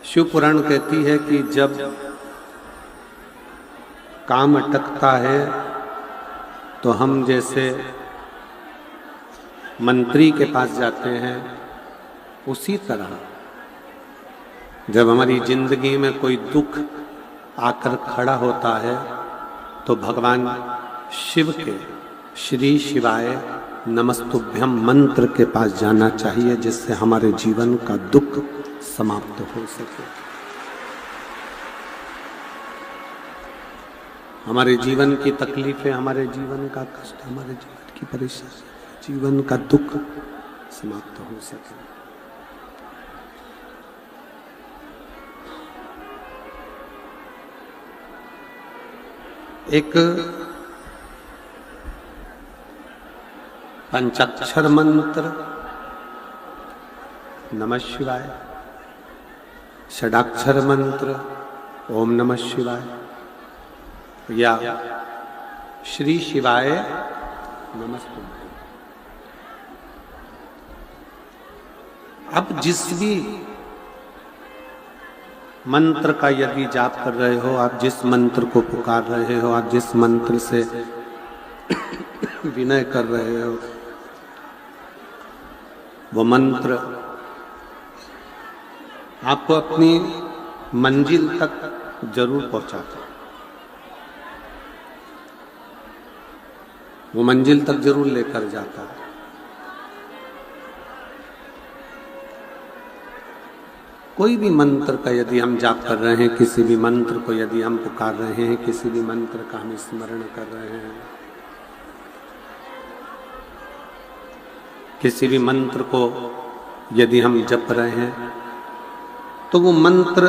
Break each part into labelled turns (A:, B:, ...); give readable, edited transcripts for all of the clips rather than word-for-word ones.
A: शिव पुराण कहती है कि जब काम अटकता है तो हम जैसे मंत्री के पास जाते हैं, उसी तरह जब हमारी जिंदगी में कोई दुख आकर खड़ा होता है तो भगवान शिव के श्री शिवाय नमस्तुभ्यम मंत्र के पास जाना चाहिए, जिससे हमारे जीवन का दुख समाप्त हो सके। हमारे जीवन की तकलीफें, हमारे जीवन का कष्ट, हमारे जीवन की परेशानी, जीवन का दुख समाप्त हो सके। एक पंचाक्षर मंत्र नमः शिवाय, षडाक्षर मंत्र ओम नमः शिवाय या श्री शिवाय नमस्तुभ्यं। अब जिस भी मंत्र का यदि जाप कर रहे हो, आप जिस मंत्र को पुकार रहे हो, आप जिस मंत्र से विनय कर रहे हो, वो मंत्र आपको अपनी मंजिल तक जरूर पहुंचाता है। वो मंजिल तक जरूर लेकर जाता है। कोई भी मंत्र का यदि हम जाप कर रहे हैं, किसी भी मंत्र को यदि हम पुकार रहे हैं, किसी भी मंत्र का हम स्मरण कर रहे हैं, किसी भी मंत्र को यदि हम जप रहे हैं, तो वो मंत्र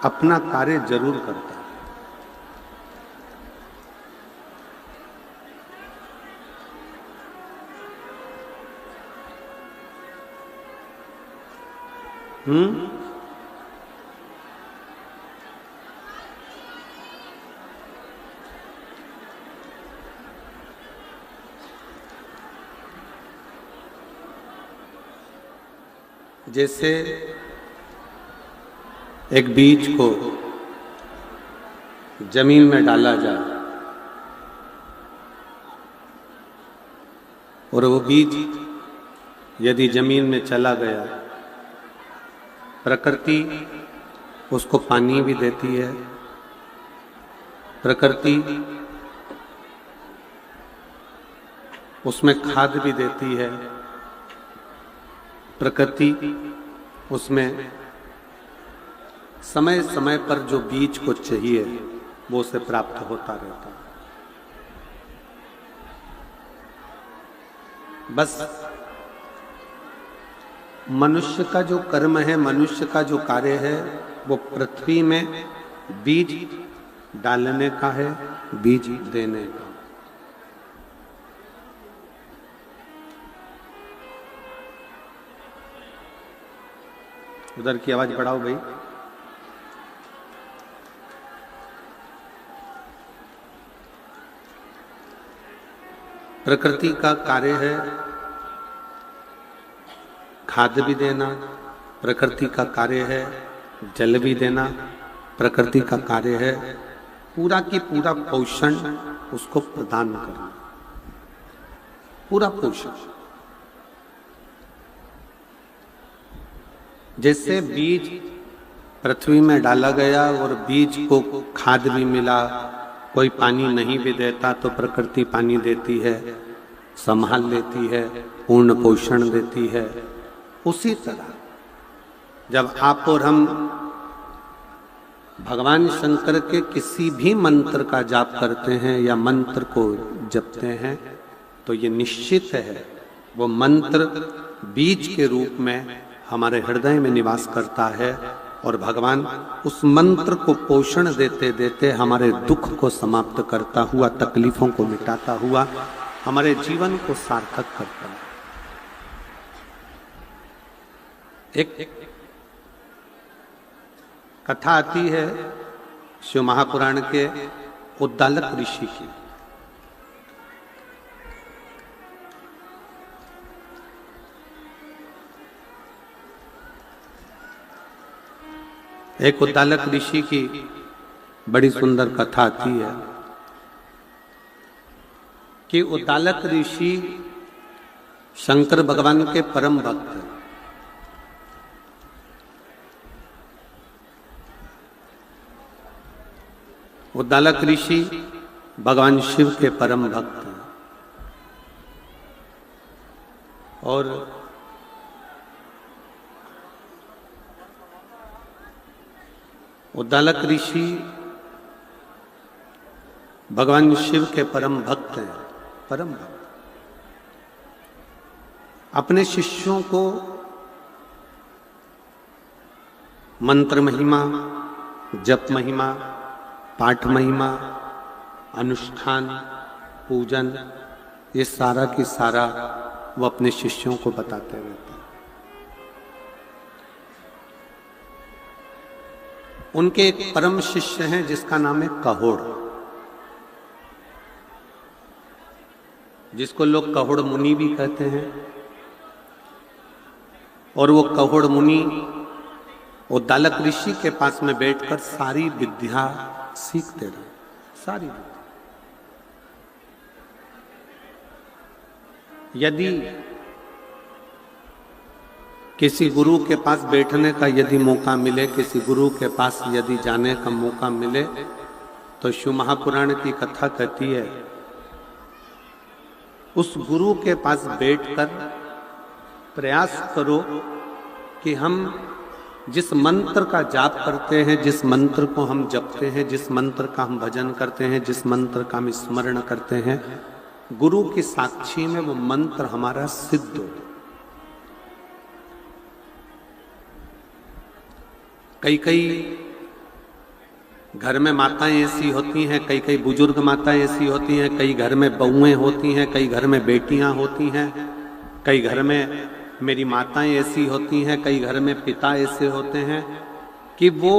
A: अपना कार्य जरूर करता है। जैसे एक बीज को जमीन में डाला जाए और वो बीज यदि जमीन में चला गया, प्रकृति उसको पानी भी देती है, प्रकृति उसमें खाद भी देती है, प्रकृति उसमें समय समय पर जो बीज को चाहिए वो उसे प्राप्त होता रहता है। बस मनुष्य का जो कर्म है, मनुष्य का जो कार्य है, वो पृथ्वी में बीज डालने का है, बीज देने का। उधर की आवाज बढ़ाओ भाई। प्रकृति का कार्य है खाद भी देना, प्रकृति का कार्य है जल भी देना, प्रकृति का कार्य है पूरा की पूरा पोषण उसको प्रदान करना, पूरा पोषण। जैसे बीज पृथ्वी में डाला गया और बीज को खाद भी मिला, कोई पानी नहीं भी देता तो प्रकृति पानी देती है, संभाल लेती है, पूर्ण पोषण देती है। उसी तरह जब आप और हम भगवान शंकर के किसी भी मंत्र का जाप करते हैं या मंत्र को जपते हैं, तो ये निश्चित है वो मंत्र बीज के रूप में हमारे हृदय में निवास करता है और भगवान उस मंत्र को पोषण देते देते हमारे दुख को समाप्त करता हुआ, तकलीफों को मिटाता हुआ हमारे जीवन को सार्थक करता है। एक कथा आती है शिव महापुराण के उद्दालक ऋषि की। एक उद्दालक ऋषि की बड़ी सुंदर कथा आती है कि उद्दालक ऋषि शंकर भगवान के परम भक्त हैं। उद्दालक ऋषि भगवान शिव के परम भक्त हैं और उद्दालक ऋषि भगवान शिव के परम भक्त हैं, परम भक्त। अपने शिष्यों को मंत्र महिमा, जप महिमा, पाठ महिमा, अनुष्ठान, पूजन, ये सारा की सारा वो अपने शिष्यों को बताते रहते हैं। उनके एक परम शिष्य हैं जिसका नाम है कहोड़, जिसको लोग कहोड़ मुनि भी कहते हैं। और वो कहोड़ मुनि उद्दालक ऋषि के पास में बैठकर सारी विद्या सीखते रहे, सारी विद्या। यदि किसी गुरु के पास बैठने का यदि मौका मिले, किसी गुरु के पास यदि जाने का मौका मिले, तो शिव महापुराण की कथा कहती है उस गुरु के पास बैठकर प्रयास करो कि हम जिस मंत्र का जाप करते हैं, जिस मंत्र को हम जपते हैं, जिस मंत्र का हम भजन करते हैं, जिस मंत्र का हम स्मरण करते हैं, गुरु की साक्षी में वो मंत्र हमारा सिद्ध हो। कई कई घर में माताएं ऐसी होती हैं, कई कई बुजुर्ग माताएं ऐसी होती हैं, कई घर में बहुएं होती हैं, कई घर में बेटियां होती हैं, कई घर में मेरी माताएं ऐसी होती हैं, कई घर में पिता ऐसे होते हैं कि वो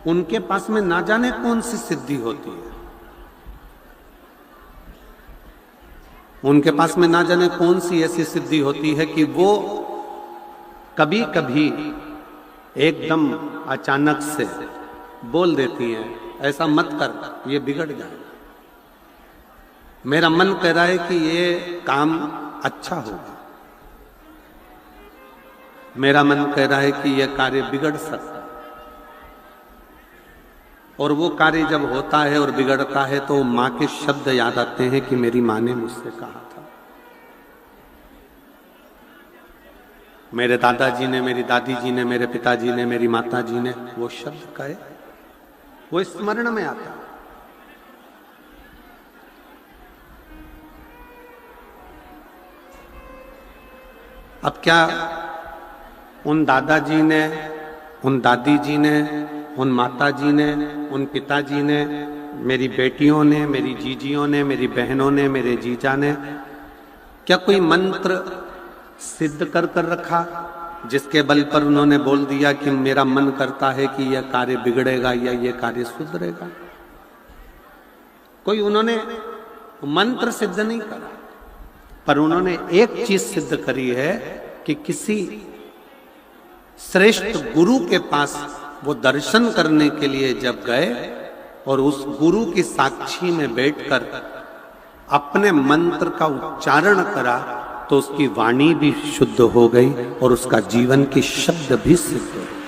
A: उनके पास में ना जाने कौन सी सिद्धि होती है, उनके पास में ना जाने कौन सी ऐसी सिद्धि होती है कि वो कभी कभी एकदम अचानक से बोल देती हैं ऐसा मत कर, ये बिगड़ जाएगा। मेरा मन कह रहा है कि ये काम अच्छा होगा, मेरा मन कह रहा है कि यह कार्य बिगड़ सकता है। और वो कार्य जब होता है और बिगड़ता है तो माँ के शब्द याद आते हैं कि मेरी माँ ने मुझसे कहा था, मेरे दादाजी ने, मेरी दादी जी ने, मेरे पिताजी ने, मेरी माता जी ने वो शब्द कहे, वो स्मरण में आता है। अब क्या उन दादाजी ने, उन दादी जी ने, उन माता जी ने, उन पिताजी ने, मेरी बेटियों ने, मेरी जीजियों ने, मेरी बहनों ने, मेरे जीजा ने क्या कोई मंत्र सिद्ध कर कर रखा जिसके बल पर उन्होंने बोल दिया कि मेरा मन करता है कि यह कार्य बिगड़ेगा या यह कार्य सुधरेगा? कोई उन्होंने मंत्र सिद्ध नहीं करा, पर उन्होंने एक चीज सिद्ध करी है कि किसी श्रेष्ठ गुरु के पास वो दर्शन करने के लिए जब गए और उस गुरु की साक्षी में बैठकर अपने मंत्र का उच्चारण करा तो उसकी वाणी भी शुद्ध हो गई और उसका जीवन के शब्द भी सिद्ध हो गए।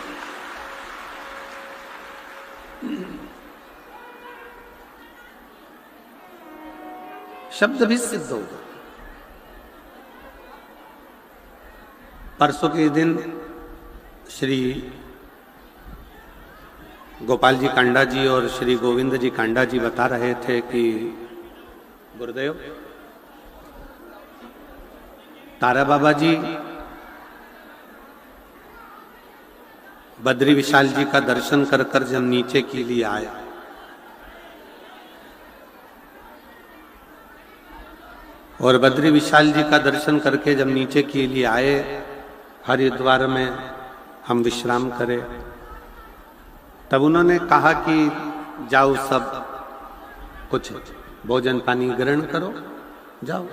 A: शब्द भी सिद्ध हो गए। परसों के दिन श्री गोपाल जी कांडा जी और श्री गोविंद जी कांडा जी बता रहे थे कि गुरुदेव तारा बाबा जी बद्री विशाल जी का दर्शन कर कर जब नीचे के लिए आए और बद्री विशाल जी का दर्शन करके जब नीचे के लिए आए, हरिद्वार में हम विश्राम करें, तब उन्होंने कहा कि जाओ सब कुछ भोजन पानी ग्रहण करो, जाओ।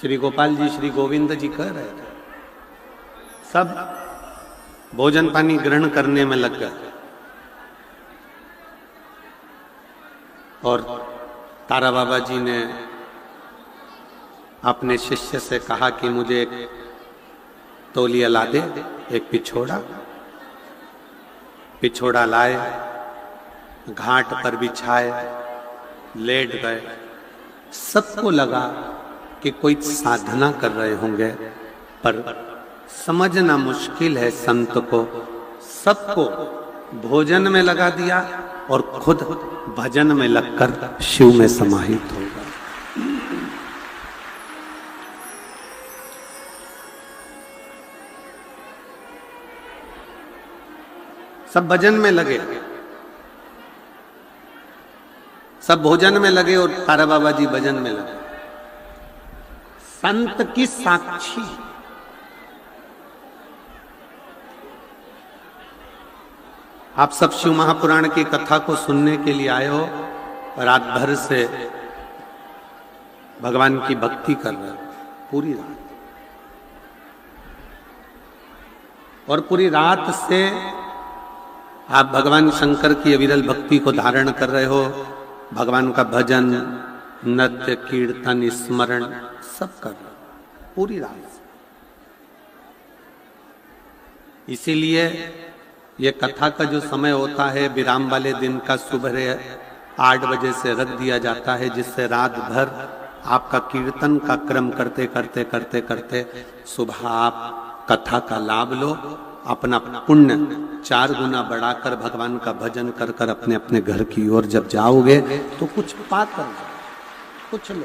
A: श्री गोपाल जी, श्री गोविंद जी कह रहे थे सब भोजन पानी ग्रहण करने में लग गए और तारा बाबा जी ने अपने शिष्य से कहा कि मुझे एक तौलिया ला दे, एक पिछोड़ा लाए, घाट पर बिछाए, लेट गए। सबको लगा कि कोई साधना कर रहे होंगे, पर समझना मुश्किल है संत को। सबको भोजन में लगा दिया और खुद भजन में लगकर शिव में समाहित हो गए। सब भजन में लगे, सब भोजन में लगे और तारा बाबा जी भजन में लगे। संत की साक्षी आप सब शिव महापुराण की कथा को सुनने के लिए आए हो, रात भर से भगवान की भक्ति कर रहे हो, पूरी रात, और पूरी रात से आप भगवान शंकर की अविरल भक्ति को धारण कर रहे हो। भगवान का भजन, नृत्य, कीर्तन, स्मरण सब कर रहे हो पूरी रात। इसीलिए ये कथा का जो समय होता है विराम वाले दिन का सुबह 8 बजे से रख दिया जाता है, जिससे रात भर आपका कीर्तन का क्रम करते करते करते करते सुबह आप कथा का लाभ लो, अपना पुण्य 4 गुना बढ़ाकर भगवान का भजन कर कर अपने अपने घर की ओर जब जाओगे तो कुछ पाकर जाओ, कुछ लो।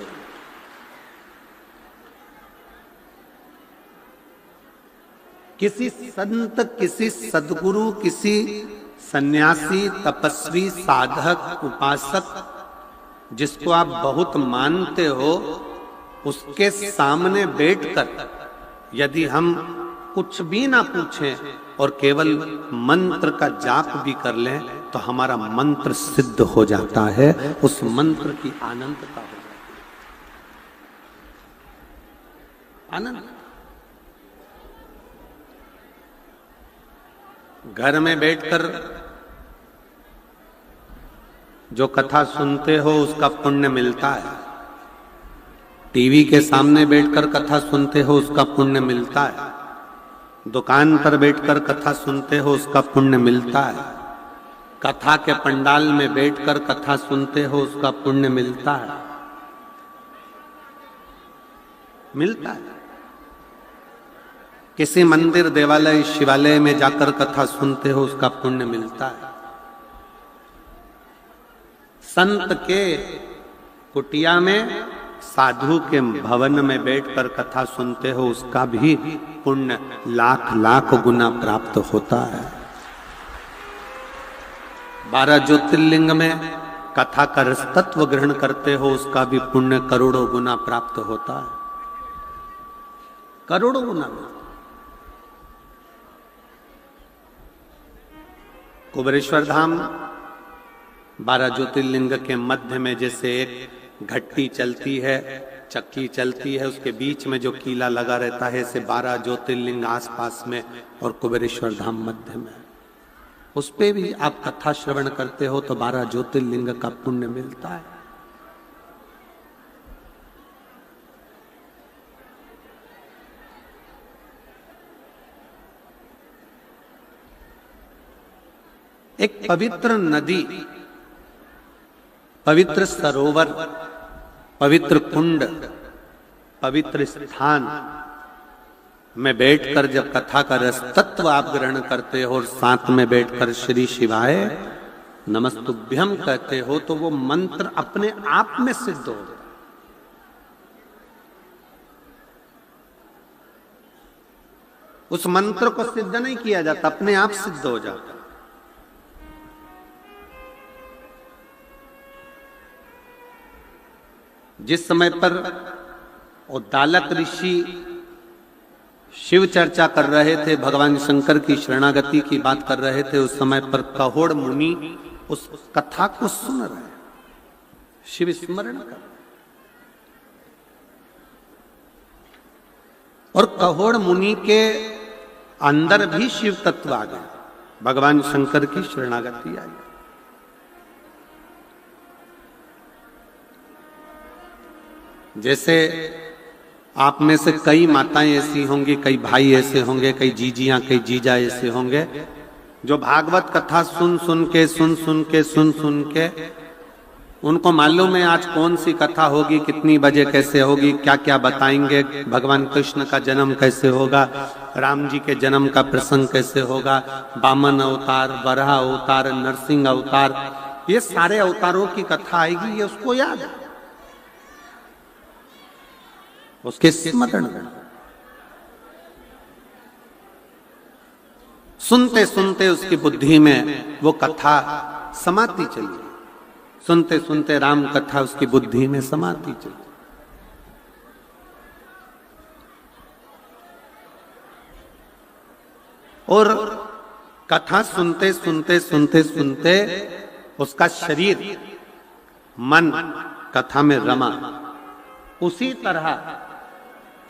A: किसी संत, किसी सद्गुरु, किसी सन्यासी, तपस्वी, साधक, उपासक जिसको आप बहुत मानते हो, उसके सामने बैठकर यदि हम कुछ भी ना पूछें और केवल मंत्र का जाप भी कर लें तो हमारा मंत्र सिद्ध हो जाता है। उस मंत्र की आनंदता हो जाती है, आनंद। घर में बैठकर जो कथा सुनते हो उसका पुण्य मिलता है, टीवी के सामने बैठकर कथा सुनते हो उसका पुण्य मिलता है, दुकान पर बैठकर कथा सुनते हो उसका पुण्य मिलता है, कथा के पंडाल में बैठकर कथा सुनते हो उसका पुण्य मिलता है, मिलता है। किसी मंदिर, देवालय, शिवालय में जाकर कथा सुनते हो उसका पुण्य मिलता है। संत के कुटिया में, साधु के भवन में बैठकर कथा सुनते हो उसका भी पुण्य लाख लाख गुना प्राप्त होता है। 12 ज्योतिर्लिंग में कथा का रस तत्व ग्रहण करते हो उसका भी पुण्य करोड़ों गुना प्राप्त होता है, करोड़ों गुना। कुबेरेश्वर धाम 12 ज्योतिर्लिंग के मध्य में जैसे एक घट्टी चलती है, चक्की चलती है, उसके बीच में जो कीला लगा रहता है, ऐसे 12 ज्योतिर्लिंग आसपास में और कुबेरेश्वर धाम मध्य में। उस पे भी आप कथा श्रवण करते हो तो 12 ज्योतिर्लिंग का पुण्य मिलता है। एक पवित्र नदी, पवित्र सरोवर, पवित्र कुंड, पवित्र स्थान में बैठकर जब कथा का रस तत्व आप ग्रहण करते हो और साथ में बैठकर श्री शिवाय नमस्तुभ्यम कहते हो तो वो मंत्र अपने आप में सिद्ध हो जाता। उस मंत्र को सिद्ध नहीं किया जाता, अपने आप सिद्ध हो जाता। जिस समय पर उद्दालक ऋषि शिव चर्चा कर रहे थे, भगवान शंकर की शरणागति की बात कर रहे थे, उस समय पर कहोड़ मुनि उस कथा को सुन रहे, शिव स्मरण कर। और कहोड़ मुनि के अंदर भी शिव तत्व आ गया, भगवान शंकर की शरणागति आई। जैसे आप में से कई माताएं ऐसी होंगी, कई भाई ऐसे होंगे, कई जीजियां, कई जीजा ऐसे होंगे जो भागवत कथा सुन सुन के उनको मालूम है आज कौन सी कथा होगी, कितनी बजे कैसे होगी, क्या क्या बताएंगे, भगवान कृष्ण का जन्म कैसे होगा, राम जी के जन्म का प्रसंग कैसे होगा, वामन अवतार, वराह अवतार, नरसिंह अवतार, ये सारे अवतारों की कथा आएगी, ये उसको याद है, उसके स्मरण में सुनते सुनते उसकी बुद्धि में वो कथा समाती चली, सुनते सुनते राम कथा उसकी बुद्धि में समाती चली। और कथा सुनते सुनते उसका शरीर मन कथा में रमा। उसी तरह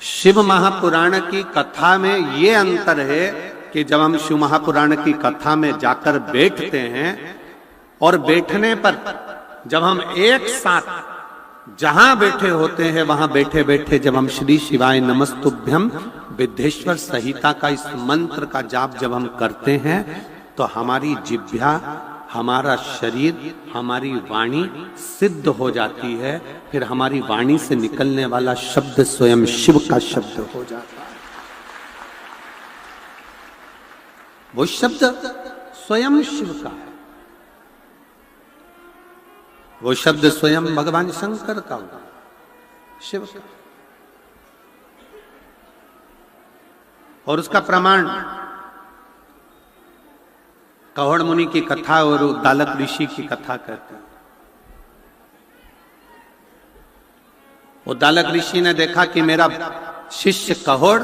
A: शिव महापुराण की कथा में ये अंतर है कि जब हम शिव महापुराण की कथा में जाकर बैठते हैं और बैठने पर जब हम एक साथ जहां बैठे होते हैं वहां बैठे बैठे जब हम श्री शिवाय नमस्तुभ्यम विद्येश्वर संहिता का इस मंत्र का जाप जब हम करते हैं तो हमारी जिह्वा, हमारा शरीर, हमारी वाणी सिद्ध हो जाती है। फिर हमारी वाणी से निकलने वाला शब्द स्वयं शिव का शब्द हो जाता है। वो शब्द स्वयं शिव का है, वो शब्द स्वयं भगवान शंकर का होगा, शिव का। और उसका प्रमाण कहोड़ मुनि की कथा और उद्दालक ऋषि की कथा कहते हैं। उद्दालक ऋषि ने देखा कि मेरा शिष्य कहोड़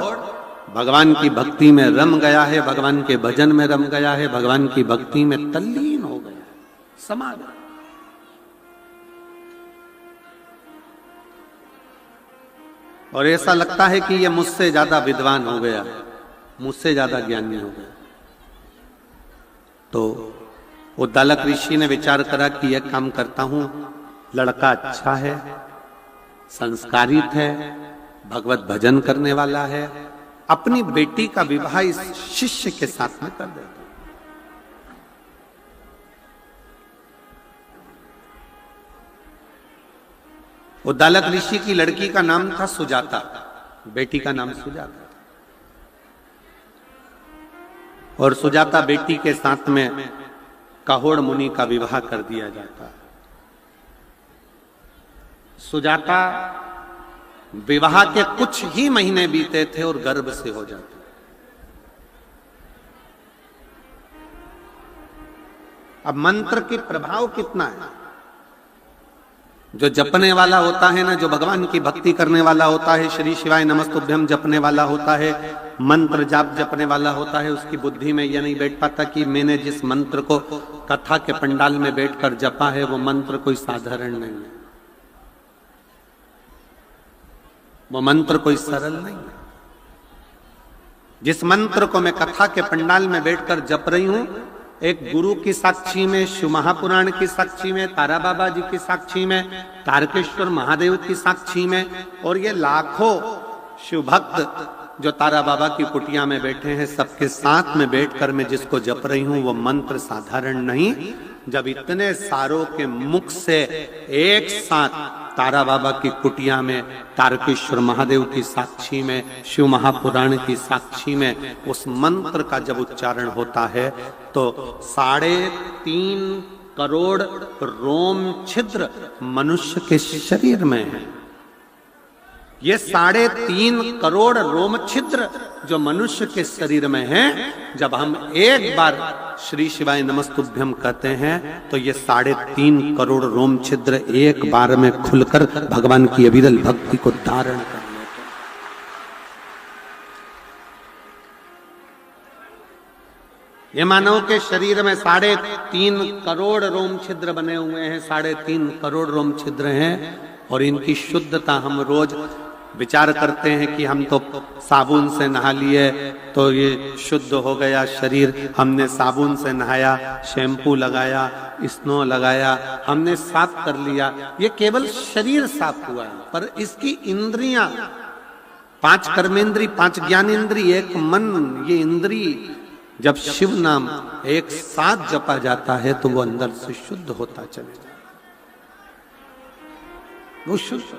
A: भगवान की भक्ति में रम गया है, भगवान के भजन में रम गया है, भगवान की भक्ति में तल्लीन हो गया है, समा गया। और ऐसा लगता है कि यह मुझसे ज्यादा विद्वान हो गया, मुझसे ज्यादा ज्ञानी हो गया। तो उद्दालक ऋषि ने विचार करा कि यह काम करता हूं, लड़का अच्छा है, संस्कारित है, भगवत भजन करने वाला है, अपनी बेटी का विवाह इस शिष्य के साथ में कर देता। उद्दालक ऋषि की लड़की का नाम था सुजाता, बेटी का नाम सुजाता। और सुजाता बेटी के साथ में कहोड़ मुनि का विवाह कर दिया जाता है। सुजाता विवाह के कुछ ही महीने बीते थे और गर्भ से हो जाते। अब मंत्र के प्रभाव कितना है, जो जपने वाला होता है ना, जो भगवान की भक्ति करने वाला होता है, श्री शिवाय नमस्तुभ्यम जपने वाला होता है, मंत्र जाप जपने वाला होता है, उसकी बुद्धि में यह नहीं बैठ पाता कि मैंने जिस मंत्र को कथा के पंडाल में बैठकर जपा है वो मंत्र कोई साधारण नहीं है, वो मंत्र कोई सरल नहीं है। जिस मंत्र को मैं कथा के पंडाल में बैठकर जप रही हूं, एक गुरु की साक्षी में, शिव महापुराण की साक्षी में, तारा बाबा जी की साक्षी में, तारकेश्वर महादेव की साक्षी में, और ये लाखों शिव भक्त जो तारा बाबा की कुटिया में बैठे हैं, सबके साथ में बैठकर मैं जिसको जप रही हूं वो मंत्र साधारण नहीं। जब इतने सारों के मुख से एक साथ तारा बाबा की कुटिया में, तारकेश्वर महादेव की साक्षी में, शिव महापुराण की साक्षी में उस मंत्र का जब उच्चारण होता है तो 3.5 करोड़ रोम छिद्र मनुष्य के शरीर में है। ये 3.5 करोड़ रोम छिद्र जो मनुष्य के शरीर में है, जब हम एक बार श्री शिवाय नमस्तुभ्यम कहते हैं तो ये 3.5 करोड़ रोम छिद्र एक बार में खुलकर भगवान की अविरल भक्ति को धारण कर लेते हैं। ये मानव के शरीर में 3.5 करोड़ रोम छिद्र बने हुए हैं, 3.5 करोड़ रोम छिद्र हैं, और इनकी शुद्धता हम रोज विचार करते हैं कि हम तो साबुन से नहा लिए तो ये शुद्ध हो गया शरीर, हमने साबुन से नहाया, शैम्पू लगाया, स्नो लगाया, हमने साफ कर लिया, ये केवल शरीर साफ हुआ है। पर इसकी इंद्रियां, 5 कर्मेंद्री, 5 ज्ञानेंद्री, एक मन, ये इंद्री जब शिव नाम एक साथ जपा जाता है तो वो अंदर से शुद्ध होता चले जाता, वो शुद्ध।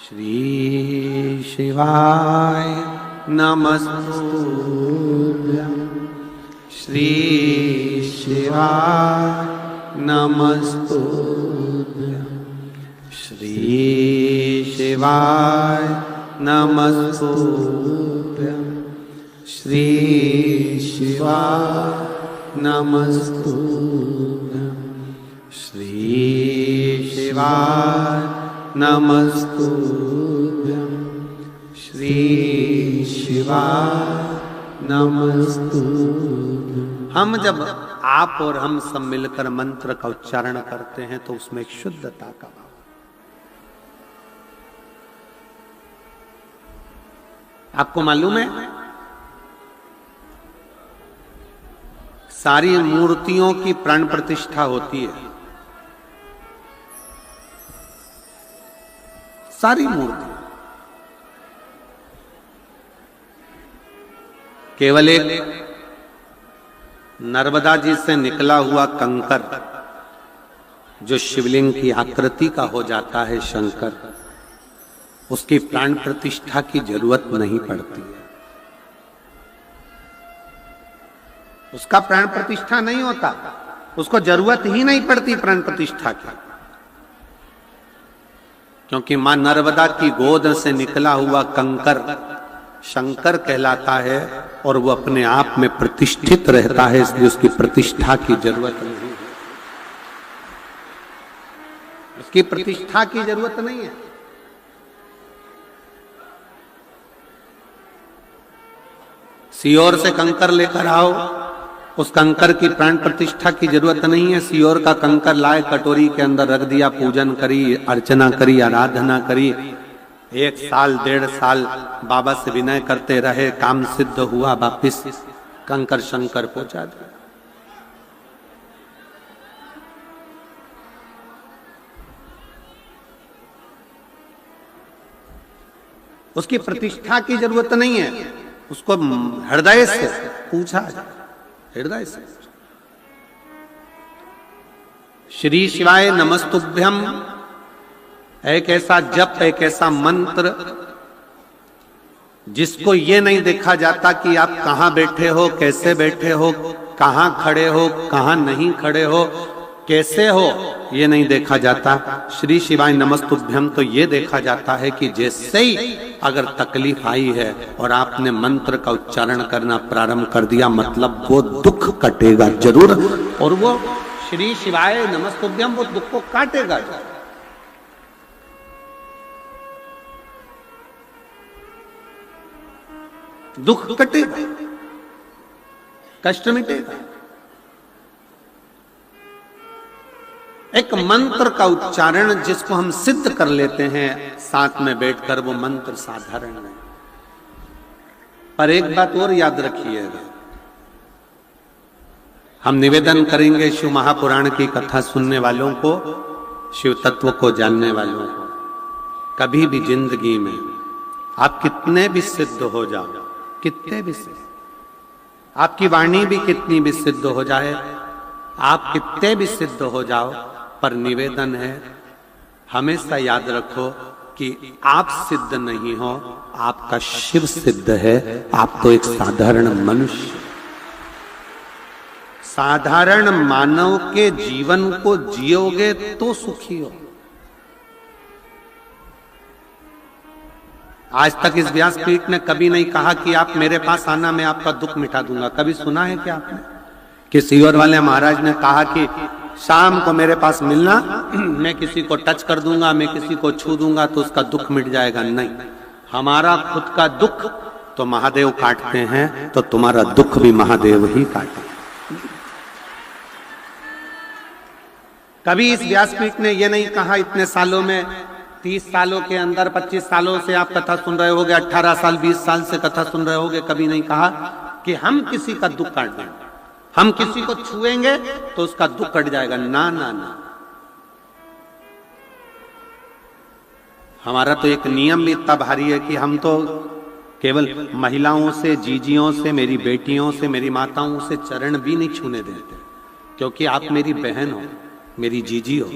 A: श्री शिवाय नमस्तुभ्यं, श्री शिवाय नमस्तुभ्यं, श्री शिवाय नमस्तुभ्यं, श्री शिवाय नमस्तुभ्यं, श्री शिवाय नमस्तुभ्यं, श्री शिवाय नमस्तुभ्यं। हम जब आप और हम सब मिलकर मंत्र का उच्चारण करते हैं तो उसमें एक शुद्धता का भाव। आपको मालूम है सारी मूर्तियों की प्राण प्रतिष्ठा होती है, सारी मूर्ति, केवल एक नर्मदा जी से निकला हुआ कंकर जो शिवलिंग की आकृति का हो जाता है शंकर, उसकी प्राण प्रतिष्ठा की जरूरत नहीं पड़ती है, उसका प्राण प्रतिष्ठा नहीं होता, उसको जरूरत ही नहीं पड़ती प्राण प्रतिष्ठा की, क्योंकि मां नर्मदा की गोद से निकला हुआ कंकर शंकर कहलाता है और वो अपने आप में प्रतिष्ठित रहता है, इसलिए उसकी प्रतिष्ठा की जरूरत नहीं है, उसकी प्रतिष्ठा की जरूरत नहीं है। सियोर से कंकर लेकर आओ, उस कंकर की प्राण प्रतिष्ठा की जरूरत नहीं है। सियोर का कंकर लाए, कटोरी के अंदर रख दिया, पूजन करी, अर्चना करी, आराधना करी, 1 साल 1.5 साल बाबा से विनय करते रहे, काम सिद्ध हुआ, वापिस कंकर शंकर पहुंचा दिया। उसकी प्रतिष्ठा की जरूरत नहीं है, उसको हृदय से पूछा जाए, हृदय से। श्री शिवाय नमस्तुभ्यम एक ऐसा जप, एक ऐसा मंत्र जिसको ये नहीं देखा जाता कि आप कहां बैठे हो, कैसे बैठे हो, कहां खड़े हो, कहां नहीं खड़े हो, कैसे हो, ये नहीं देखा जाता। श्री शिवाय नमस्तुभ्यम तो ये देखा जाता है कि जैसे ही अगर तकलीफ आई है और आपने मंत्र का उच्चारण करना प्रारंभ कर दिया, मतलब वो दुख कटेगा जरूर, और वो श्री शिवाय नमस्तुभ्यम वो दुख को काटेगा। दुख कटेगा, कष्ट मिटेगा। एक मंत्र का उच्चारण जिसको हम सिद्ध कर लेते हैं साथ में बैठकर, वो मंत्र साधारण नहीं। पर एक बात और याद रखिएगा, हम निवेदन करेंगे शिव महापुराण की कथा सुनने वालों को, शिव तत्व को जानने वालों को, कभी भी जिंदगी में आप कितने भी सिद्ध हो जाओ, कितने भी सिद्ध, आपकी वाणी भी कितनी भी सिद्ध हो जाए, आप कितने भी सिद्ध हो जाओ, पर निवेदन है हमेशा याद रखो कि आप सिद्ध नहीं हो, आपका शिव सिद्ध है। आप तो एक साधारण मनुष्य, साधारण मानव के जीवन को जियोगे तो सुखी हो। आज तक इस व्यासपीठ ने कभी नहीं कहा कि आप मेरे पास आना, मैं आपका दुख मिटा दूंगा। कभी सुना है क्या आपने कि सियोर वाले महाराज ने कहा कि शाम को मेरे पास मिलना, मैं किसी को टच कर दूंगा, मैं किसी को छू दूंगा तो उसका दुख मिट जाएगा? नहीं, हमारा खुद का दुख तो महादेव काटते हैं, तो तुम्हारा दुख भी महादेव ही काटे। कभी इस व्यासपीठ ने यह नहीं कहा इतने सालों में, 30 सालों के अंदर, 25 सालों से आप कथा सुन रहे होगे, 18 साल 20 साल से कथा सुन रहे होगे, कभी नहीं कहा कि हम किसी का दुख काट देंगे, हम किसी को छुएंगे तो उसका दुख कट जाएगा। ना ना ना, हमारा तो एक नियम भी इतना भारी है कि हम तो केवल महिलाओं से, जीजियों से, मेरी बेटियों से, मेरी माताओं से चरण भी नहीं छूने देते, क्योंकि आप मेरी बहन हो, मेरी जीजी हो।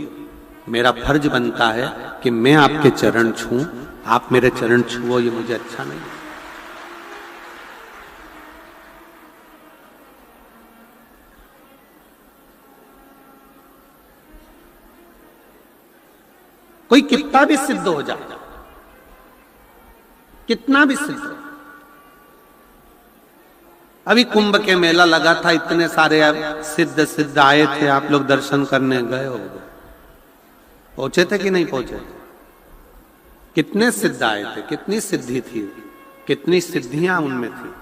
A: मेरा फर्ज बनता है कि मैं आपके चरण छूं, आप मेरे चरण छुओ, ये मुझे अच्छा नहीं। कोई कितना भी सिद्ध हो जाए, कितना भी सिद्ध हो। अभी कुंभ के मेला लगा था, इतने सारे सिद्ध सिद्ध आए थे, आप लोग दर्शन करने गए हो, पहुंचे थे कि नहीं पहुंचे थे? कितने सिद्ध आए थे, कितनी सिद्धि थी, कितनी सिद्धियां उनमें थी।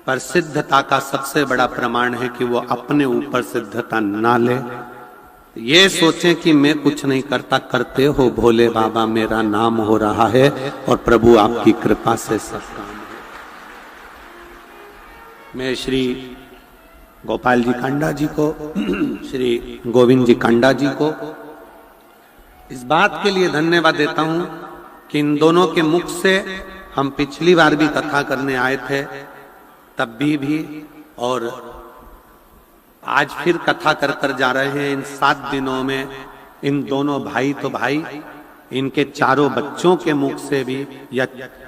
A: पर सिद्धता का सबसे बड़ा प्रमाण है कि वो अपने ऊपर सिद्धता ना ले, ये सोचें कि मैं कुछ नहीं करता, करते हो भोले बाबा, मेरा नाम हो रहा है और प्रभु आपकी कृपा से सब काम है। मैं श्री गोपाल जी कांडा जी को, श्री गोविंद जी कांडा जी को इस बात के लिए धन्यवाद देता हूं कि इन दोनों के मुख से हम पिछली बार भी कथा करने आए थे, तब भी और आज फिर कथा कर कर जा रहे हैं। इन 7 दिनों में इन दोनों भाई तो भाई, इनके चारों बच्चों के मुख से भी, या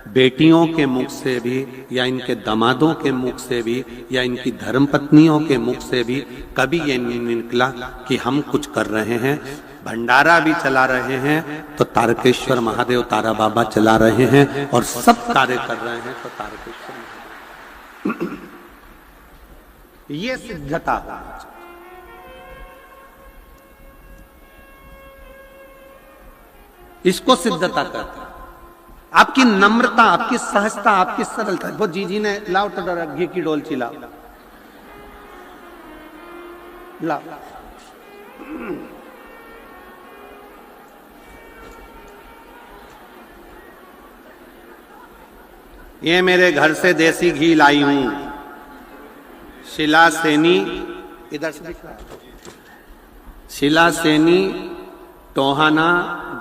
A: बेटियों के मुख से भी, या इनके दामादों के मुख से भी, या इनकी धर्मपत्नियों के मुख से भी कभी ये नहीं निकला कि हम कुछ कर रहे हैं। भंडारा भी चला रहे हैं तो तारकेश्वर महादेव, तारा बाबा चला रहे हैं, और सब कार्य कर रहे हैं तो तारकेश्वर महादेव। ये सिद्धता होना चाहिए। इसको सिद्धता कहते हैं। आपकी नम्रता, आपकी सहजता, आपकी सरलता। वो जीजी ने लाओ तो घी की डोलची लाओ, लाओ। ये मेरे घर से देसी घी लाई हूं, शिला सेनी, इधर से दिख रहा है, शिला सेनी, टोहाना,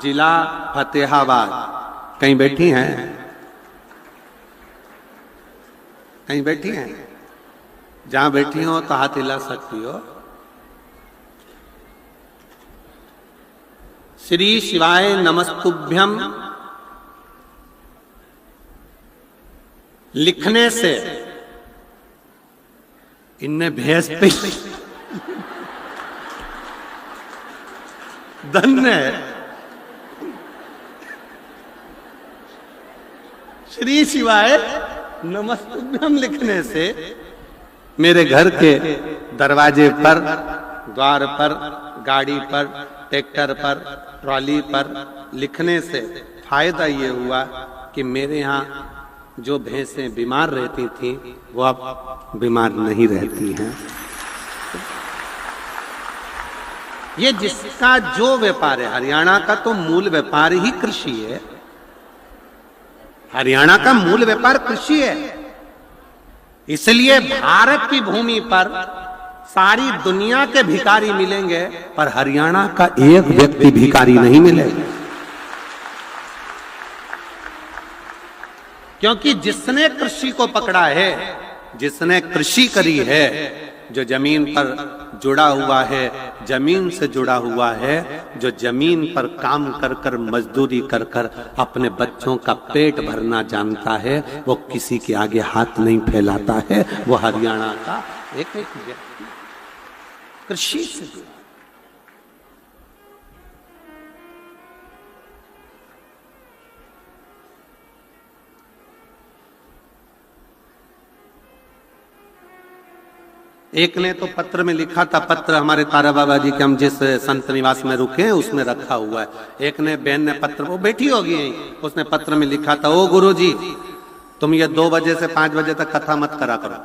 A: जिला फतेहाबाद। कहीं बैठी हैं? कहीं बैठी हैं? जहां बैठी हो तो हाथ हिला सकती हो। श्री शिवाय नमस्तुभ्यम लिखने से इनने भैंस पे धन्य है। श्री शिवाय नमस्तुभ्यम लिखने से मेरे घर के दरवाजे पर, द्वार पर, गाड़ी पर, ट्रैक्टर पर, ट्रॉली पर लिखने से फायदा ये हुआ कि मेरे यहाँ जो भैंसें बीमार रहती थी वो अब बीमार नहीं रहती हैं। ये जिसका जो व्यापार है, हरियाणा का तो मूल व्यापार ही कृषि है। हरियाणा का मूल व्यापार कृषि है, इसलिए भारत की भूमि पर सारी दुनिया के भिखारी मिलेंगे, पर हरियाणा का एक व्यक्ति भिखारी नहीं मिलेगा। क्योंकि जिसने कृषि को पकड़ा है, जिसने कृषि करी है, जो जमीन पर जुड़ा हुआ है, जमीन से जुड़ा हुआ है, जो जमीन पर काम कर कर, मजदूरी कर कर अपने बच्चों का पेट भरना जानता है, वो किसी के आगे हाथ नहीं फैलाता है। वो हरियाणा का एक व्यक्ति कृषि से जुड़ा। एक ने तो पत्र में लिखा था, पत्र हमारे तारा बाबा जी के हम जिस संत निवास में रुके हैं उसमें रखा हुआ है। एक ने बहन ने पत्र, वो बैठी होगी, उसने पत्र में लिखा था, ओ गुरु जी तुम ये 2 बजे से 5 बजे तक कथा मत करा करो।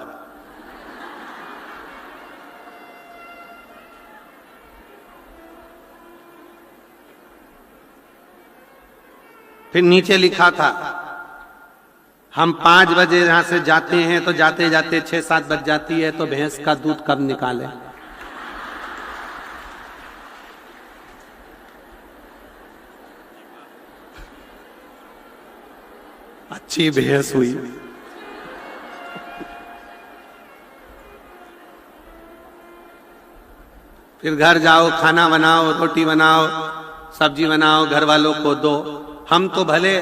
A: फिर नीचे लिखा था हम 5 बजे यहां से जाते हैं तो जाते जाते 6-7 बज जाती है, तो भैंस का दूध कब निकाले। अच्छी भैंस हुई। फिर घर जाओ, खाना बनाओ, रोटी बनाओ, सब्जी बनाओ, घर वालों को दो। हम तो भले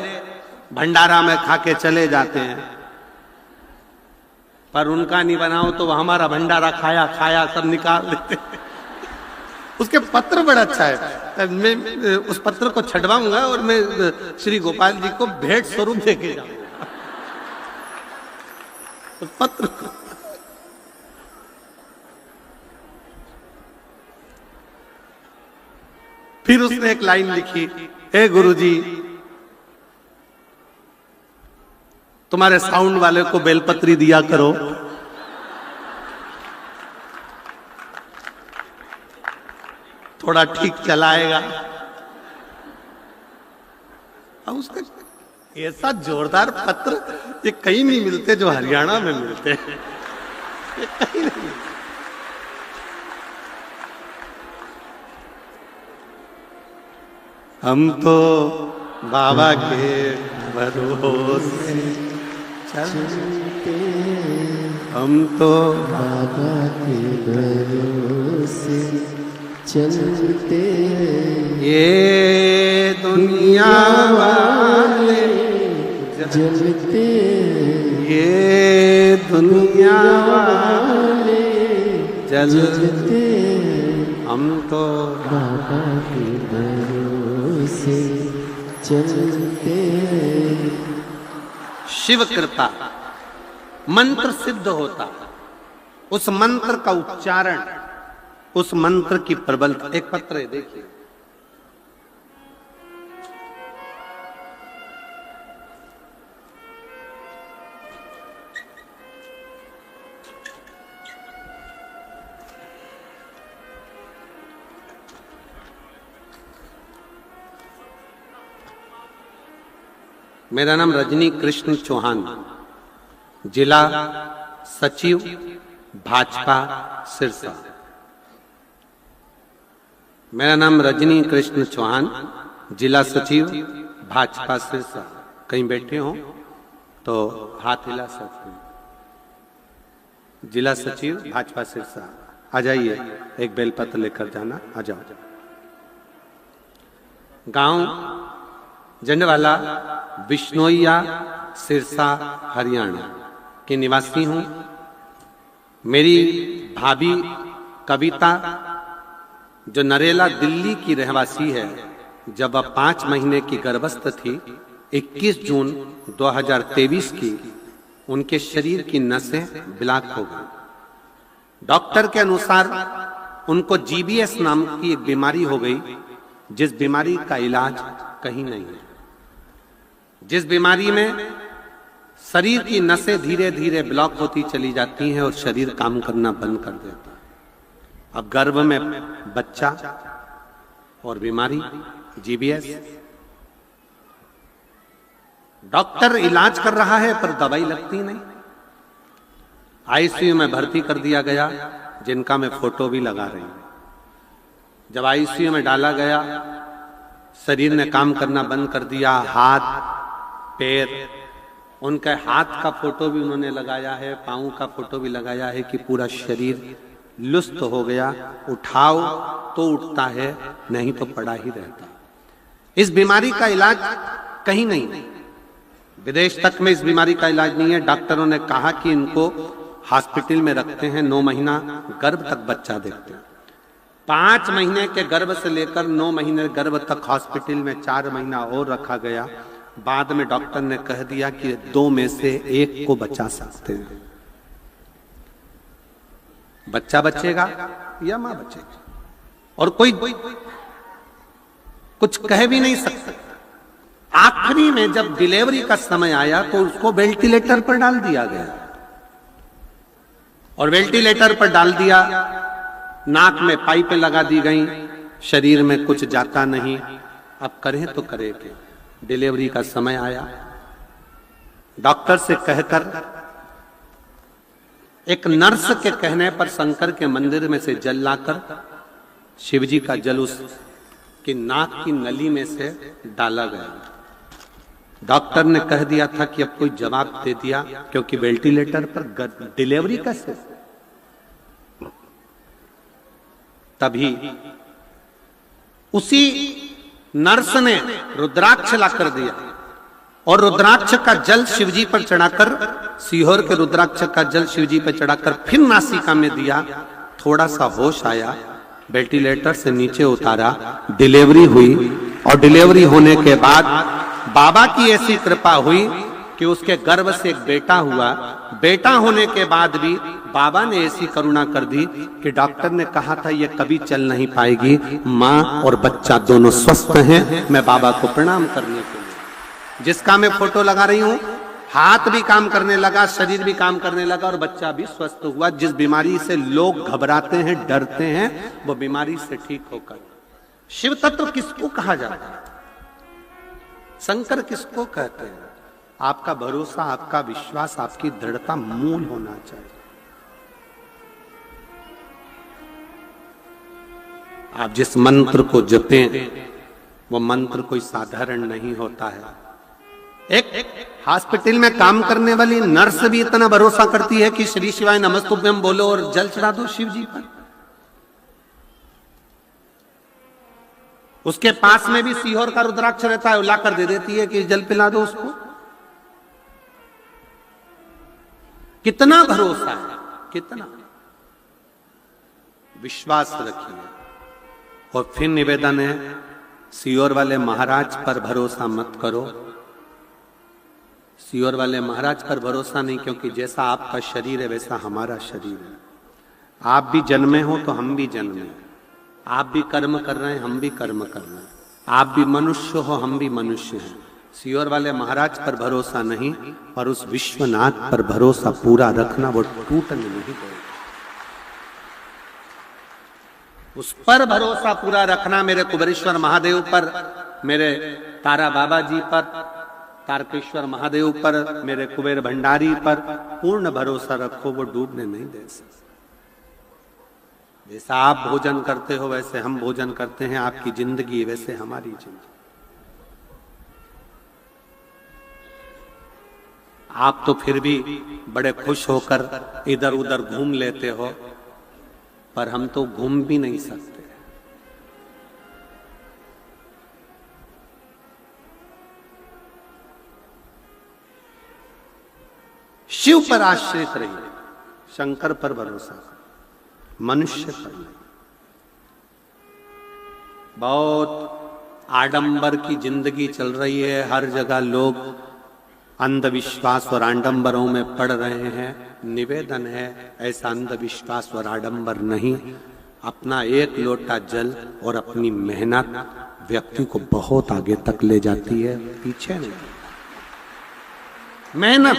A: भंडारा में खा के चले जाते हैं, पर उनका नहीं बनाओ तो हमारा भंडारा खाया खाया सब निकाल देते। उसके पत्र बड़ा अच्छा है, मैं उस पत्र को छटवाऊंगा और मैं श्री गोपाल जी को भेंट स्वरूप देके जाऊंगा उस पत्र को। फिर उसने एक लाइन लिखी, हे गुरुजी, तुम्हारे साउंड वाले को बेलपत्री दिया करो। थोड़ा ठीक चलाएगा। अब उसका ऐसा जोरदार पत्र ये कहीं नहीं मिलते जो हरियाणा में मिलते हैं, ये कहीं नहीं। हम तो बाबा के भरोसे चलते, हम तो
B: बाबा के भरोसे चलते,
A: ये दुनिया वाले
B: जलते,
A: ये दुनिया वाले
B: जलते,
A: हम तो
B: बाबा के भरोसे चलते।
A: शिव कृपा मंत्र सिद्ध होता, उस मंत्र का उच्चारण, उस मंत्र की प्रबलता। एक पत्र है, देखिए, मेरा नाम रजनी कृष्ण चौहान, जिला सचिव भाजपा सिरसा। मेरा नाम रजनी कृष्ण चौहान, जिला सचिव भाजपा सिरसा। कहीं बैठे हो तो हाथ हिला सकते हैं। जिला सचिव भाजपा सिरसा, आ जाइए, एक बेलपत्र लेकर जाना, आ जाओ। गांव जंडवाला, बिश्नोइया, सिरसा, हरियाणा के निवासी हूं। मेरी भाभी कविता, जो नरेला दिल्ली की रहवासी है, जब वह 5 महीने की गर्भस्थ थी, 21 जून 2023 की उनके शरीर की नसें ब्लॉक हो गई। डॉक्टर के अनुसार उनको GBS नाम की एक बीमारी हो गई, जिस बीमारी का इलाज कहीं नहीं है, जिस बीमारी में शरीर की नसें धीरे धीरे ब्लॉक होती चली जाती हैं और शरीर काम करना बंद कर देता है। अब गर्भ में बच्चा और बीमारी GBS। डॉक्टर इलाज कर रहा है पर दवाई लगती नहीं। ICU में भर्ती कर दिया गया, जिनका मैं फोटो भी लगा रही हूं। जब ICU में डाला गया, शरीर ने काम करना बंद कर दिया। हाथ पैर, उनके हाथ का फोटो भी उन्होंने लगाया है, पांव का फोटो भी लगाया है कि पूरा शरीर लुस्त हो गया। उठाओ तो उठता है, नहीं तो पड़ा ही रहता। इस बीमारी का इलाज कहीं नहीं, विदेश तक में इस बीमारी का इलाज नहीं है। डॉक्टरों ने कहा कि इनको हॉस्पिटल में रखते हैं, 9 महीना गर्भ तक बच्चा देखते हैं। 5 महीने के गर्भ से लेकर 9 महीने गर्भ तक हॉस्पिटल में 4 महीना और रखा गया। बाद में डॉक्टर ने कह दिया कि 2 में से 1 को बचा सकते हैं। बच्चा बचेगा या मां बचेगी, और कोई कुछ कह भी नहीं सकता। आखिरी में जब डिलीवरी का समय आया तो उसको वेंटिलेटर पर डाल दिया गया, और वेंटिलेटर पर डाल दिया, नाक में पाइपें लगा दी गई, शरीर में कुछ जाता नहीं। अब करें तो करें क्या? डिलीवरी का समय आया, डॉक्टर से कहकर एक नर्स के कहने पर शंकर के मंदिर में से जल लाकर शिवजी का जल उसकी नाक की नली में से डाला गया। डॉक्टर ने कह दिया था कि अब कोई जवाब दे दिया, क्योंकि वेंटिलेटर पर डिलीवरी कैसे। तभी उसी नर्स ने रुद्राक्ष ला कर दिया और रुद्राक्ष का जल शिवजी पर चढ़ाकर, सीहोर के रुद्राक्ष का जल शिवजी पर चढ़ाकर फिर नासिका में दिया। थोड़ा सा होश आया, वेंटिलेटर से नीचे उतारा, डिलीवरी हुई। और डिलीवरी होने के बाद बाबा की ऐसी कृपा हुई कि उसके गर्भ से एक बेटा हुआ। बेटा होने के बाद भी बाबा ने ऐसी करुणा कर दी कि डॉक्टर ने कहा था ये कभी चल नहीं पाएगी, माँ और बच्चा दोनों स्वस्थ हैं। मैं बाबा को प्रणाम करने के लिए, जिसका मैं फोटो लगा रही हूँ, हाथ भी काम करने लगा, शरीर भी काम करने लगा और बच्चा भी स्वस्थ हुआ। जिस बीमारी से लोग घबराते हैं, डरते हैं, वो बीमारी से ठीक होकर। शिव तत्व किसको कहा जाता है? शंकर किसको कहते हैं? आपका भरोसा, आपका विश्वास, आपकी दृढ़ता मूल होना चाहिए। आप जिस मंत्र को जपें वो मंत्र कोई साधारण नहीं होता है। एक हॉस्पिटल में काम करने वाली नर्स भी इतना भरोसा करती है कि श्री शिवाय नमस्तुभ्यम बोलो और जल चढ़ा दो शिव जी पर। उसके पास में भी सीहोर का रुद्राक्ष रहता है, ला कर दे देती है कि जल पिला दो उसको। कितना भरोसा है, कितना विश्वास रखिए। और फिर निवेदन है, सीहोर वाले महाराज पर भरोसा मत करो। सीहोर वाले महाराज पर भरोसा नहीं, क्योंकि जैसा आपका शरीर है वैसा हमारा शरीर है। आप भी जन्मे हो तो हम भी जन्मे, आप भी कर्म कर रहे हैं, हम भी कर्म कर रहे हैं। आप भी मनुष्य हो, हम भी मनुष्य हैं। सीहोर वाले महाराज पर भरोसा नहीं, और उस विश्वनाथ पर भरोसा पूरा रखना, वो टूटने नहीं देगा। उस पर भरोसा पूरा रखना, मेरे कुबेरेश्वर महादेव पर, मेरे तारा बाबा जी पर, तारकेश्वर महादेव पर, मेरे कुबेर भंडारी पर पूर्ण भरोसा रखो, वो डूबने नहीं दे सकते। जैसा आप भोजन करते हो वैसे हम भोजन करते हैं, आपकी जिंदगी वैसे हमारी जिंदगी। आप तो फिर भी बड़े खुश होकर इधर उधर घूम लेते हो, पर हम तो घूम भी नहीं सकते। शिव पर आश्रित रहिए, शंकर पर भरोसा, मनुष्य पर नहीं। बहुत आडंबर की जिंदगी चल रही है, हर जगह लोग अंधविश्वास और आडंबरों में पड़ रहे हैं। निवेदन है, ऐसा अंधविश्वास और आडंबर नहीं। अपना एक लोटा जल और अपनी मेहनत व्यक्ति को बहुत आगे तक ले जाती है, पीछे नहीं। मेहनत,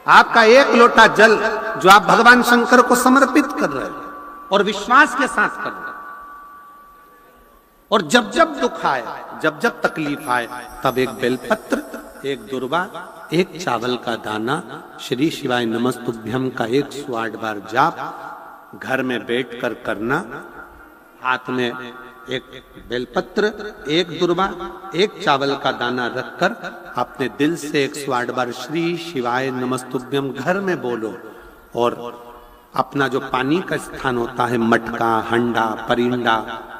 A: आपका एक लोटा जल जो आप भगवान शंकर को समर्पित कर रहे हैं और विश्वास के साथ कर रहे हैं, और जब जब दुख आए, जब जब तकलीफ आए, तब एक बेलपत्र, एक दुर्वा, एक चावल का दाना, श्री शिवाय नमस्तुभ्यम का 108 बार जाप घर में बैठकर करना। हाथ में एक बेलपत्र, एक दुर्वा, एक चावल का दाना रखकर अपने दिल से 108 बार श्री शिवाय नमस्तुभ्यम घर में बोलो। और अपना जो पानी का स्थान होता है, मटका, हंडा, परिंडा,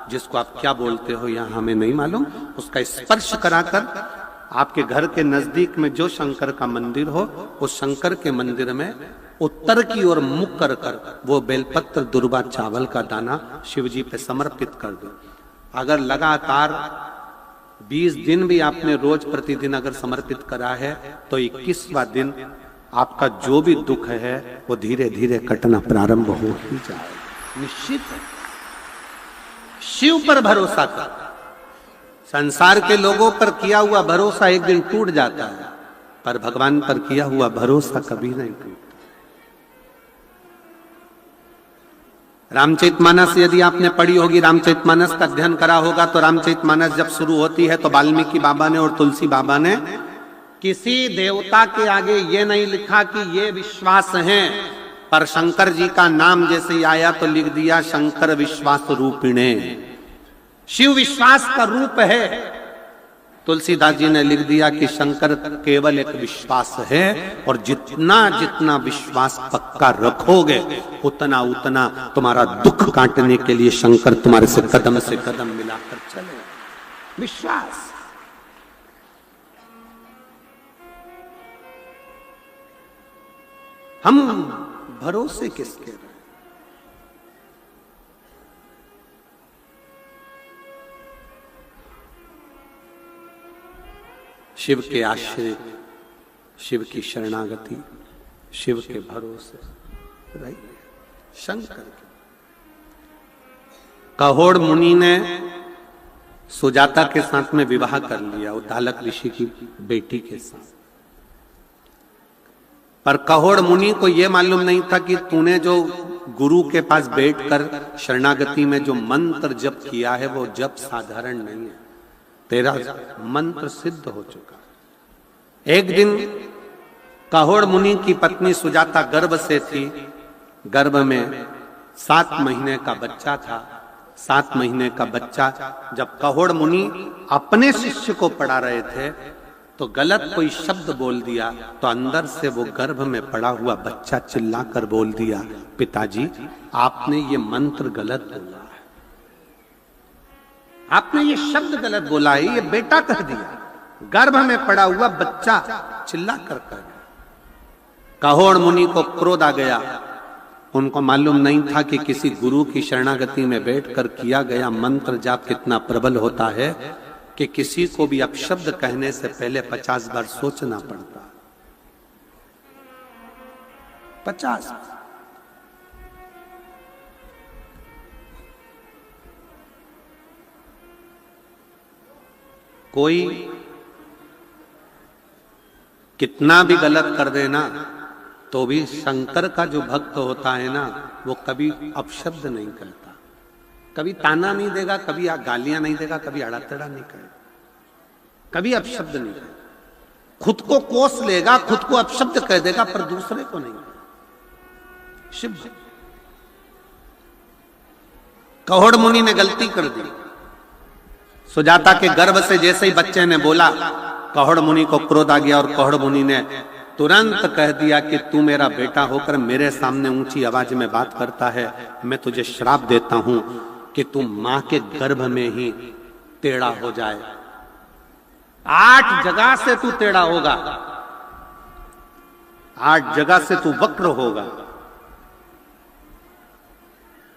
A: जिसको आप क्या बोलते हो यहाँ हमें नहीं मालूम, उसका स्पर्श कराकर आपके घर के नजदीक में जो शंकर का मंदिर हो, उस शंकर के मंदिर में उत्तर की ओर मुख कर कर वो बेलपत्र, दुर्वा, चावल का दाना शिव जी पे समर्पित कर दो। अगर लगातार 20 दिन भी आपने रोज प्रतिदिन अगर समर्पित करा है, तो 21वां दिन आपका जो भी दुख है वो धीरे धीरे कटना प्रारंभ हो ही जाएगा। निश्चित है। शिव पर भरोसा कर। संसार के लोगों पर किया हुआ भरोसा एक दिन टूट जाता है, पर भगवान पर किया हुआ भरोसा कभी नहीं टूटता। रामचरितमानस यदि आपने पढ़ी होगी, रामचरितमानस का अध्ययन करा होगा, तो रामचरितमानस जब शुरू होती है तो वाल्मीकि बाबा ने और तुलसी बाबा ने किसी देवता के आगे ये नहीं लिखा कि ये विश्वास है, पर शंकर जी का नाम जैसे ही आया तो लिख दिया शंकर विश्वास रूपिणे, शिव विश्वास का रूप है। तुलसीदास जी ने लिख दिया कि शंकर केवल एक विश्वास है, और जितना जितना विश्वास पक्का रखोगे उतना उतना तुम्हारा दुख काटने के लिए शंकर तुम्हारे से कदम मिलाकर चले। विश्वास। हम भरोसे किसके रहे? शिव के आश्रय, शिव की शरणागति, शिव के भरोसे रहिए। शंकर कहोड़ मुनि ने सुजाता के साथ में विवाह कर लिया, उद्दालक ऋषि की बेटी के साथ, पर कहोड़ मुनि को यह मालूम नहीं था कि तूने जो गुरु के पास बैठकर शरणागति में जो मंत्र जप किया है वो जप साधारण नहीं है, तेरा मंत्र सिद्ध हो चुका। एक दिन कहोड़ मुनि की पत्नी सुजाता गर्भ से थी, गर्भ में 7 महीने का बच्चा था। 7 महीने का बच्चा जब कहोड़ मुनि अपने शिष्य को पढ़ा रहे थे तो गलत कोई शब्द बोल दिया, तो अंदर से वो गर्भ में पड़ा हुआ बच्चा चिल्लाकर बोल दिया, पिताजी आपने ये मंत्र गलत बोला है, आपने ये शब्द गलत बोला है, ये बेटा कह दिया। गर्भ में पड़ा हुआ बच्चा चिल्ला कर कह गया। कहोड़ मुनि को क्रोध आ गया। उनको मालूम नहीं था कि किसी गुरु की शरणागति में बैठकर किया गया मंत्र जाप कितना प्रबल होता है, कि किसी को भी अपशब्द कहने से पहले 50 बार सोचना पड़ता। 50। कोई कितना भी गलत कर देना तो भी शंकर का जो भक्त होता है ना, वो कभी अपशब्द नहीं करता, कभी ताना नहीं देगा, कभी गालियां नहीं देगा, कभी अड़ातड़ा नहीं करेगा, कभी अपशब्द नहीं करेगा। खुद को कोस लेगा, खुद को अपशब्द कह देगा, पर दूसरे को नहीं। शिव कहोड़ मुनि ने गलती कर दी। सुजाता के गर्भ से जैसे ही बच्चे ने बोला, कहोड़ मुनि को क्रोध आ गया और कहोड़ मुनि ने तुरंत कह दिया कि तू मेरा बेटा होकर मेरे सामने ऊंची आवाज में बात करता है, मैं तुझे श्राप देता हूं कि तू मां के गर्भ में ही टेढ़ा हो जाए। 8 जगह से तू टेढ़ा होगा, 8 जगह से तू वक्र होगा।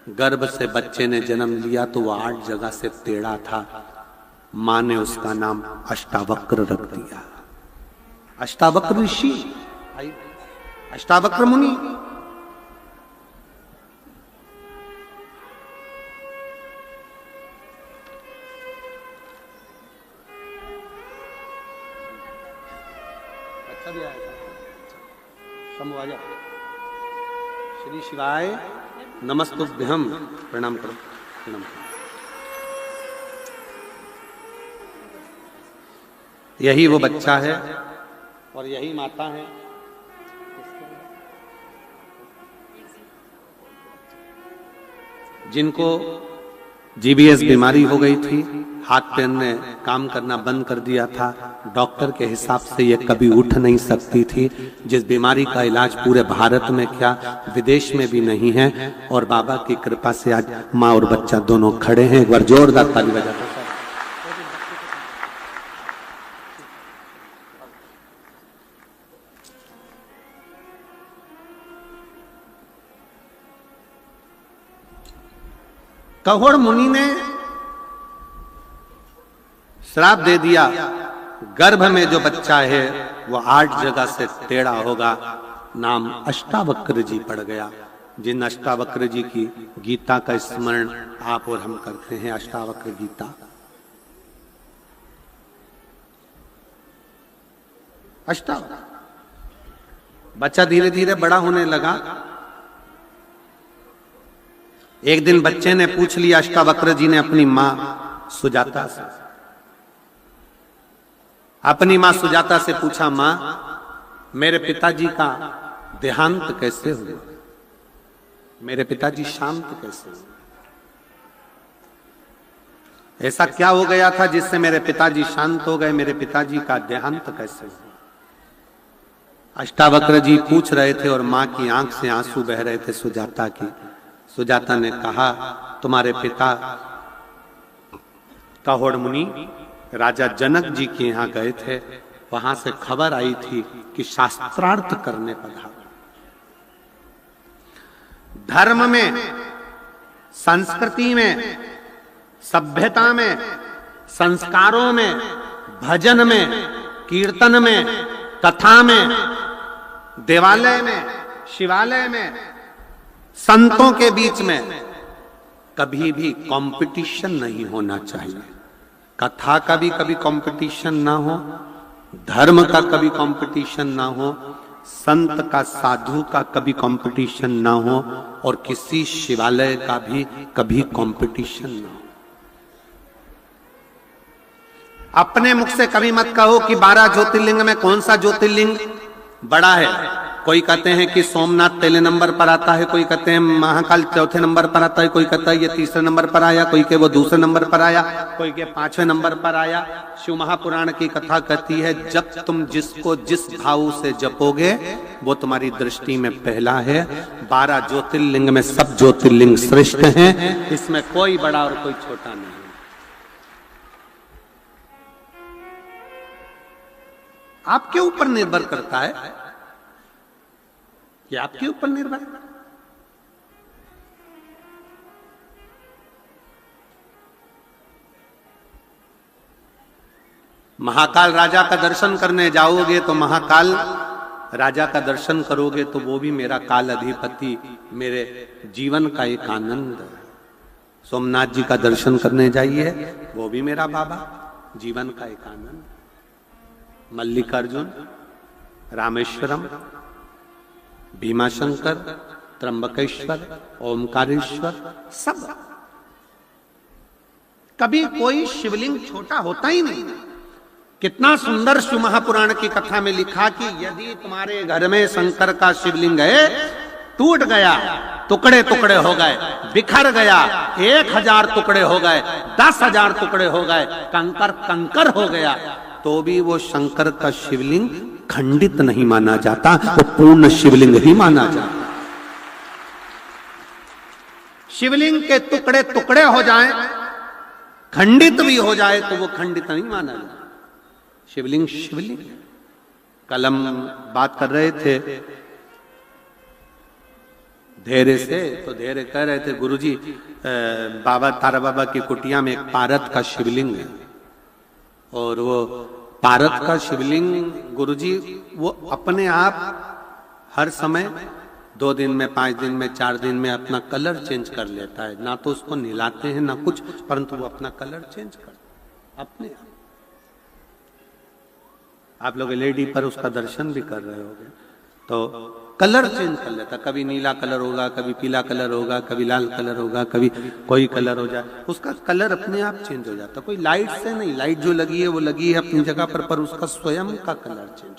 A: गर्भ से बच्चे ने जन्म लिया तो वह 8 जगह से टेढ़ा था। मां ने उसका नाम अष्टावक्र रख दिया। अष्टावक्र ऋषि, अष्टावक्र मुनि। अच्छा भी आया था। श्री शिवाय नमस्तुभ्यम। प्रणाम करो, प्रणाम करो। यही वो बच्चा है और यही माता है। जिनको जीबीएस बीमारी हो गई थी, हाथ पैर ने काम करना बंद कर दिया था, डॉक्टर के हिसाब से ये कभी उठ नहीं सकती थी, जिस बीमारी का इलाज पूरे भारत में क्या विदेश में भी नहीं है, और बाबा की कृपा से आज माँ और बच्चा दोनों खड़े हैं। एक बार जोरदार ताली बजाते हैं। कहोड़ मुनि ने श्राप दे दिया, गर्भ में जो बच्चा है वो 8 जगह से टेढ़ा होगा। नाम अष्टावक्र जी पड़ गया। जिन अष्टावक्र जी की गीता का स्मरण आप और हम करते हैं, अष्टावक्र गीता। अष्टावक्र बच्चा धीरे धीरे बड़ा होने लगा। एक दिन बच्चे ने पूछ लिया, अष्टावक्र जी ने अपनी मां सुजाता से, अपनी मां सुजाता से पूछा, मां मेरे पिताजी का देहांत कैसे हुआ, मेरे पिताजी शांत कैसे हुए, ऐसा क्या हो गया था जिससे मेरे पिताजी शांत हो गए, मेरे पिताजी का देहांत कैसे हुआ। अष्टावक्र जी पूछ रहे थे और मां की आंख से आंसू बह रहे थे सुजाता की। सुजाता ने कहा, तुम्हारे पिता काहोड़ मुनि राजा जनक जी के यहां गए थे, वहां से खबर आई थी कि शास्त्रार्थ करने पधारो। धर्म में, संस्कृति में, सभ्यता में, संस्कारों में, भजन में, कीर्तन में, कथा में, देवालय में, शिवालय में, संतों के बीच में कभी भी कंपटीशन नहीं होना चाहिए। कथा का भी कभी कंपटीशन ना हो, धर्म का कभी कंपटीशन ना हो, संत का, साधु का कभी कंपटीशन ना हो, और किसी शिवालय का भी कभी कंपटीशन ना हो। अपने मुख से कभी मत कहो कि 12 ज्योतिर्लिंग में कौन सा ज्योतिर्लिंग बड़ा है। कोई कहते हैं कि सोमनाथ पहले नंबर पर आता है, कोई कहते हैं महाकाल चौथे नंबर पर आता है, कोई कहता है ये तीसरे नंबर पर आया, कोई के वो दूसरे नंबर पर आया, कोई के 5वें नंबर पर आया। शिव महापुराण की कथा कहती है, जब तुम जिसको जिस भाव से जपोगे वो तुम्हारी दृष्टि में पहला है। 12 ज्योतिर्लिंग में सब ज्योतिर्लिंग श्रेष्ठ हैं, इसमें कोई बड़ा और कोई छोटा नहीं। आपके ऊपर निर्भर करता है, ये आपके ऊपर निर्भर है। महाकाल राजा का दर्शन करने जाओगे तो महाकाल राजा का दर्शन करोगे तो वो भी मेरा काल अधिपति, मेरे जीवन का एक आनंद है। सोमनाथ जी का दर्शन करने जाइए, वो भी मेरा बाबा, जीवन का एक आनंद। मल्लिकार्जुन, रामेश्वरम, भीमाशंकर, त्र्यंबकेश्वर, ओमकारेश्वर, सब। कभी कोई शिवलिंग छोटा होता ही नहीं। कितना सुंदर शिव महापुराण की कथा में लिखा कि यदि तुम्हारे घर में शंकर का शिवलिंग है, टूट गया, टुकड़े टुकड़े हो गए, बिखर गया, 1000 टुकड़े हो गए, 10,000 टुकड़े हो गए, कंकर कंकर हो गया, तो भी वो शंकर का शिवलिंग खंडित नहीं माना जाता, वो पूर्ण शिवलिंग ही माना जाता। शिवलिंग के टुकड़े टुकड़े हो जाएं, खंडित भी हो जाए तो वो खंडित नहीं माना जाता। शिवलिंग शिवलिंग। कल हम बात कर रहे थे धैर्य से, तो धैर्य कह रहे थे, गुरुजी बाबा तारा बाबा की कुटिया में एक पारद का शिवलिंग है, और वो पारद का शिवलिंग गुरुजी वो अपने आप हर समय 2 दिन में, 5 दिन में, 4 दिन में अपना कलर चेंज कर लेता है। ना तो उसको नहलाते हैं ना कुछ, परंतु वो अपना कलर चेंज करता अपने आप लोग एलईडी पर उसका दर्शन भी कर रहे होंगे, तो कलर चेंज कर लेता। कभी नीला कलर होगा, कभी पीला कलर होगा, कभी लाल कलर होगा, कभी कोई कलर हो जाए, उसका कलर अपने आप चेंज हो जाता। कोई लाइट से नहीं, लाइट जो लगी है वो लगी है अपनी जगह पर उसका स्वयं का कलर चेंज।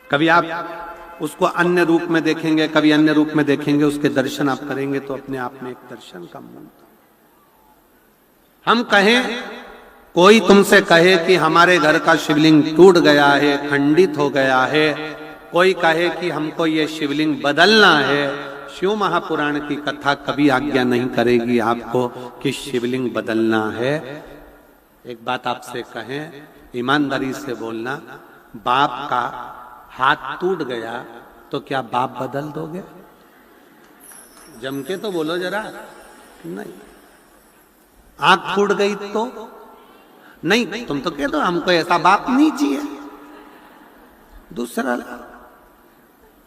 A: कभी आप उसको अन्य रूप में देखेंगे, कभी अन्य रूप में देखेंगे, उसके दर्शन आप करेंगे तो अपने आप में एक दर्शन का मूल। हम कहें, कोई तुमसे कहे कि हमारे घर का शिवलिंग टूट गया है, खंडित हो गया है, कोई कहे कि हमको ये शिवलिंग बदलना है, शिव महापुराण की कथा कभी आज्ञा नहीं करेगी आपको कि शिवलिंग बदलना है। एक बात आपसे कहें, ईमानदारी से बोलना, बाप का हाथ टूट गया तो क्या बाप बदल दोगे? जम के तो बोलो जरा। नहीं। आंख फूट गई तो नहीं, तुम तो कह दो हमको ऐसा बाप नहीं चाहिए, दूसरा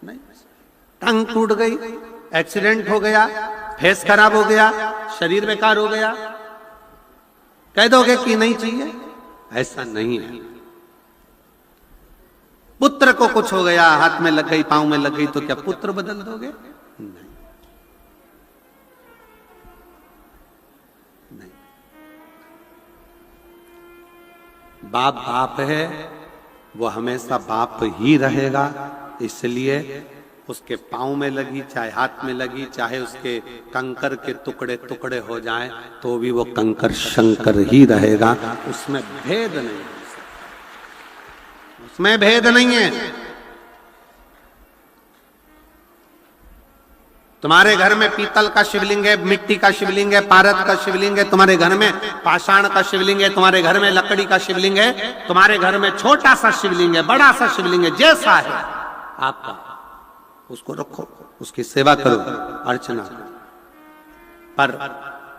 A: नहीं। टंग टूट गई, एक्सीडेंट हो गया, फेस खराब हो गया, शरीर बेकार हो गया, कह दोगे कि नहीं चाहिए? ऐसा नहीं है। पुत्र को कुछ हो गया, हाथ में लग गई, पांव में लग गई, तो क्या पुत्र बदल दोगे? नहीं, नहीं। बाप बाप है, वो हमेशा बाप ही रहेगा। इसलिए उसके पांव में लगी, चाहे हाथ में लगी, चाहे उसके कंकर के टुकड़े टुकड़े हो जाएं, तो भी वो कंकर शंकर ही रहेगा। उसमें भेद नहीं है, उसमें भेद नहीं है। तुम्हारे घर में पीतल का शिवलिंग है, मिट्टी का शिवलिंग है, पारद का शिवलिंग है, तुम्हारे घर में पाषाण का शिवलिंग है, तुम्हारे घर में लकड़ी का शिवलिंग है, तुम्हारे घर में छोटा सा शिवलिंग है, बड़ा सा शिवलिंग है, जैसा है आपका, उसको रखो, उसकी सेवा करो, अर्चना करो। पर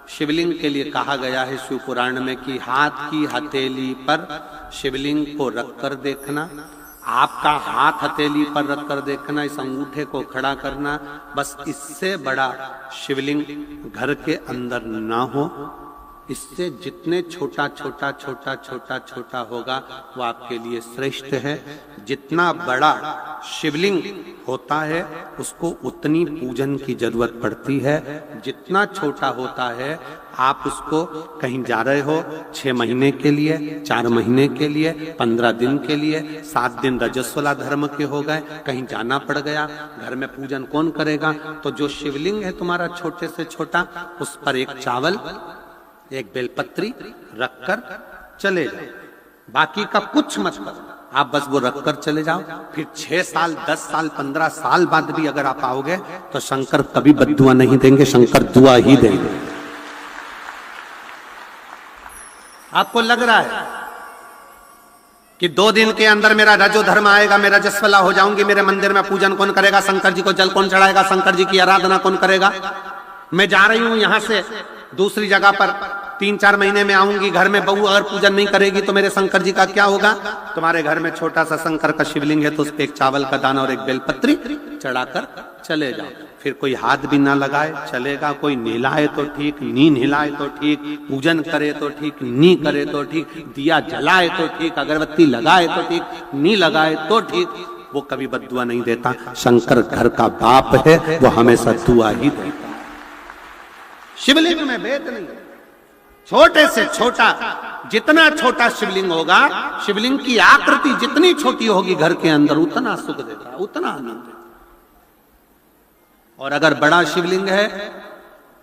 A: शिवलिंग के लिए कहा गया है शिव पुराण में कि हाथ की हथेली पर शिवलिंग को रखकर देखना, आपका हाथ हथेली पर रखकर देखना, इस अंगूठे को खड़ा करना, बस इससे बड़ा शिवलिंग घर के अंदर ना हो। इससे जितने छोटा छोटा छोटा छोटा छोटा होगा वो आपके लिए श्रेष्ठ है। जितना बड़ा शिवलिंग होता है उसको उतनी पूजन की जरूरत पड़ती है। जितना छोटा होता है, आप उसको कहीं जा रहे हो 6 महीने के लिए, 4 महीने के लिए, 15 दिन के लिए, 7 दिन रजस्वला धर्म के हो गए, कहीं जाना पड़ गया, घर में पूजन कौन करेगा? तो जो शिवलिंग है तुम्हारा छोटे से छोटा, उस पर एक चावल, एक बेलपत्री रखकर चले जाओ, बाकी का कुछ मत करो, आप बस वो रखकर चले जाओ। फिर 6 साल, 10 साल, 15 साल बाद भी अगर आप आओगे तो शंकर कभी बद्दुआ नहीं देंगे, शंकर दुआ ही देंगे। आपको लग रहा है कि 2 दिन के अंदर मेरा रजो धर्म आएगा, मैं रजस्वला हो जाऊंगी, मेरे मंदिर में पूजन कौन करेगा, शंकर जी को जल कौन चढ़ाएगा, शंकर जी की आराधना कौन करेगा? मैं जा रही हूं यहां से दूसरी जगह पर, 3-4 महीने में आऊंगी, घर में बहू अगर पूजन नहीं करेगी तो मेरे शंकर जी का क्या होगा? तुम्हारे घर में छोटा सा शंकर का शिवलिंग है तो उस पर एक चावल का दाना और एक बेलपत्री चढ़ाकर चले जाओ। फिर कोई हाथ भी ना लगाए चलेगा, कोई नहलाए तो ठीक, नी नहलाए तो ठीक, पूजन करे तो ठीक, नी करे तो ठीक, दिया जलाए तो ठीक, अगरबत्ती लगाए तो ठीक, नी लगाए तो ठीक, वो कभी बद्दुआ नहीं देता। शंकर घर का बाप है, वो हमेशा दुआ ही देता। शिवलिंग में भेद नहीं, छोटे से छोटा, जितना छोटा शिवलिंग होगा, शिवलिंग की आकृति जितनी छोटी होगी घर के अंदर, उतना सुख देता, उतना आनंद देता। और अगर बड़ा शिवलिंग है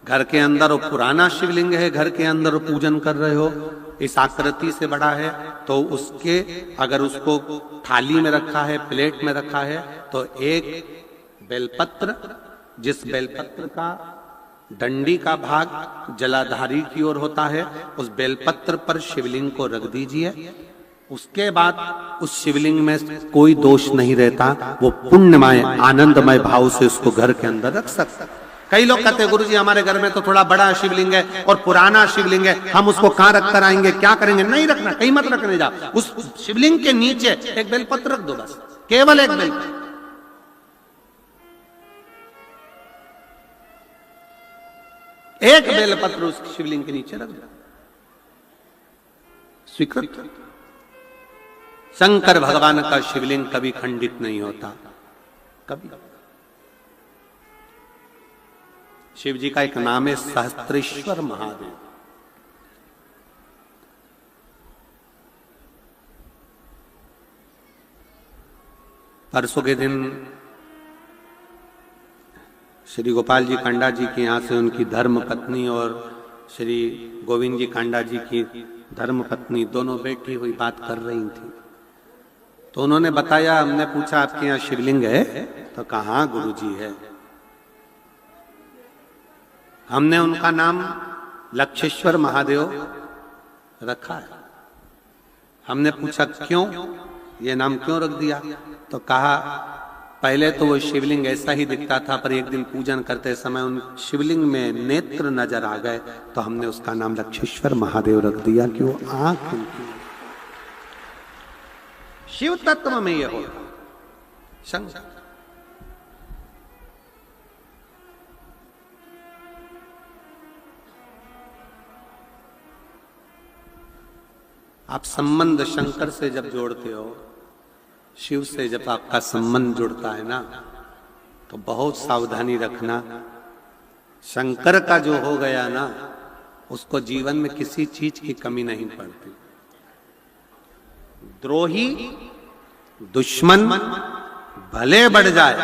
A: घर के अंदर, वो पुराना शिवलिंग है घर के अंदर, वो पूजन कर रहे हो, इस आकृति से बड़ा है, तो उसके अगर उसको थाली में रखा है, प्लेट में रखा है, तो एक बेलपत्र, जिस बेलपत्र का डंडी का भाग जलाधारी की ओर होता है, उस बेलपत्र पर शिवलिंग को रख दीजिए। उसके बाद उस शिवलिंग में कोई दोष नहीं रहता, वो पुण्यमय आनंदमय भाव से उसको घर के अंदर रख सकता। कई लोग कहते हैं गुरुजी हमारे घर में तो थोड़ा बड़ा शिवलिंग है और पुराना शिवलिंग है, हम उसको कहां रख कर आएंगे, क्या करेंगे? नहीं रखना, कहीं मत रखने जा, उस शिवलिंग के नीचे एक बेलपत्र रख दो, बस केवल एक बेलपत्र। एक बेलपत्र उस शिवलिंग के नीचे रख दो, स्वीकृत। शंकर भगवान का शिवलिंग कभी खंडित नहीं होता, कभी। शिव जी का एक नाम है सहस्त्रेश्वर महादेव। परसों के दिन श्री गोपाल जी कांडा जी के यहाँ से उनकी धर्म पत्नी और श्री गोविंद जी कांडा जी की धर्म पत्नी दोनों बैठी हुई बात कर रही थी। तो उन्होंने बताया, हमने पूछा आपके यहाँ शिवलिंग है? तो कहा गुरुजी है। हमने उनका नाम लक्षेश्वर महादेव रखा है। हमने पूछा क्यों, ये नाम क्यों रख दिया? तो कहा पहले तो वो शिवलिंग ऐसा ही दिखता था, पर एक दिन पूजन करते समय उन शिवलिंग में नेत्र नजर आ गए, तो हमने उसका नाम लक्षेश्वर महादेव रख दिया कि वो आंख उनकी। शिव तत्व में ये हो शंकर। आप संबंध शंकर से जब जोड़ते हो, शिव से जब आपका संबंध जुड़ता है ना, तो बहुत सावधानी रखना। शंकर का जो हो गया ना, उसको जीवन में किसी चीज की कमी नहीं पड़ती। द्रोही दुश्मन भले बढ़ जाए,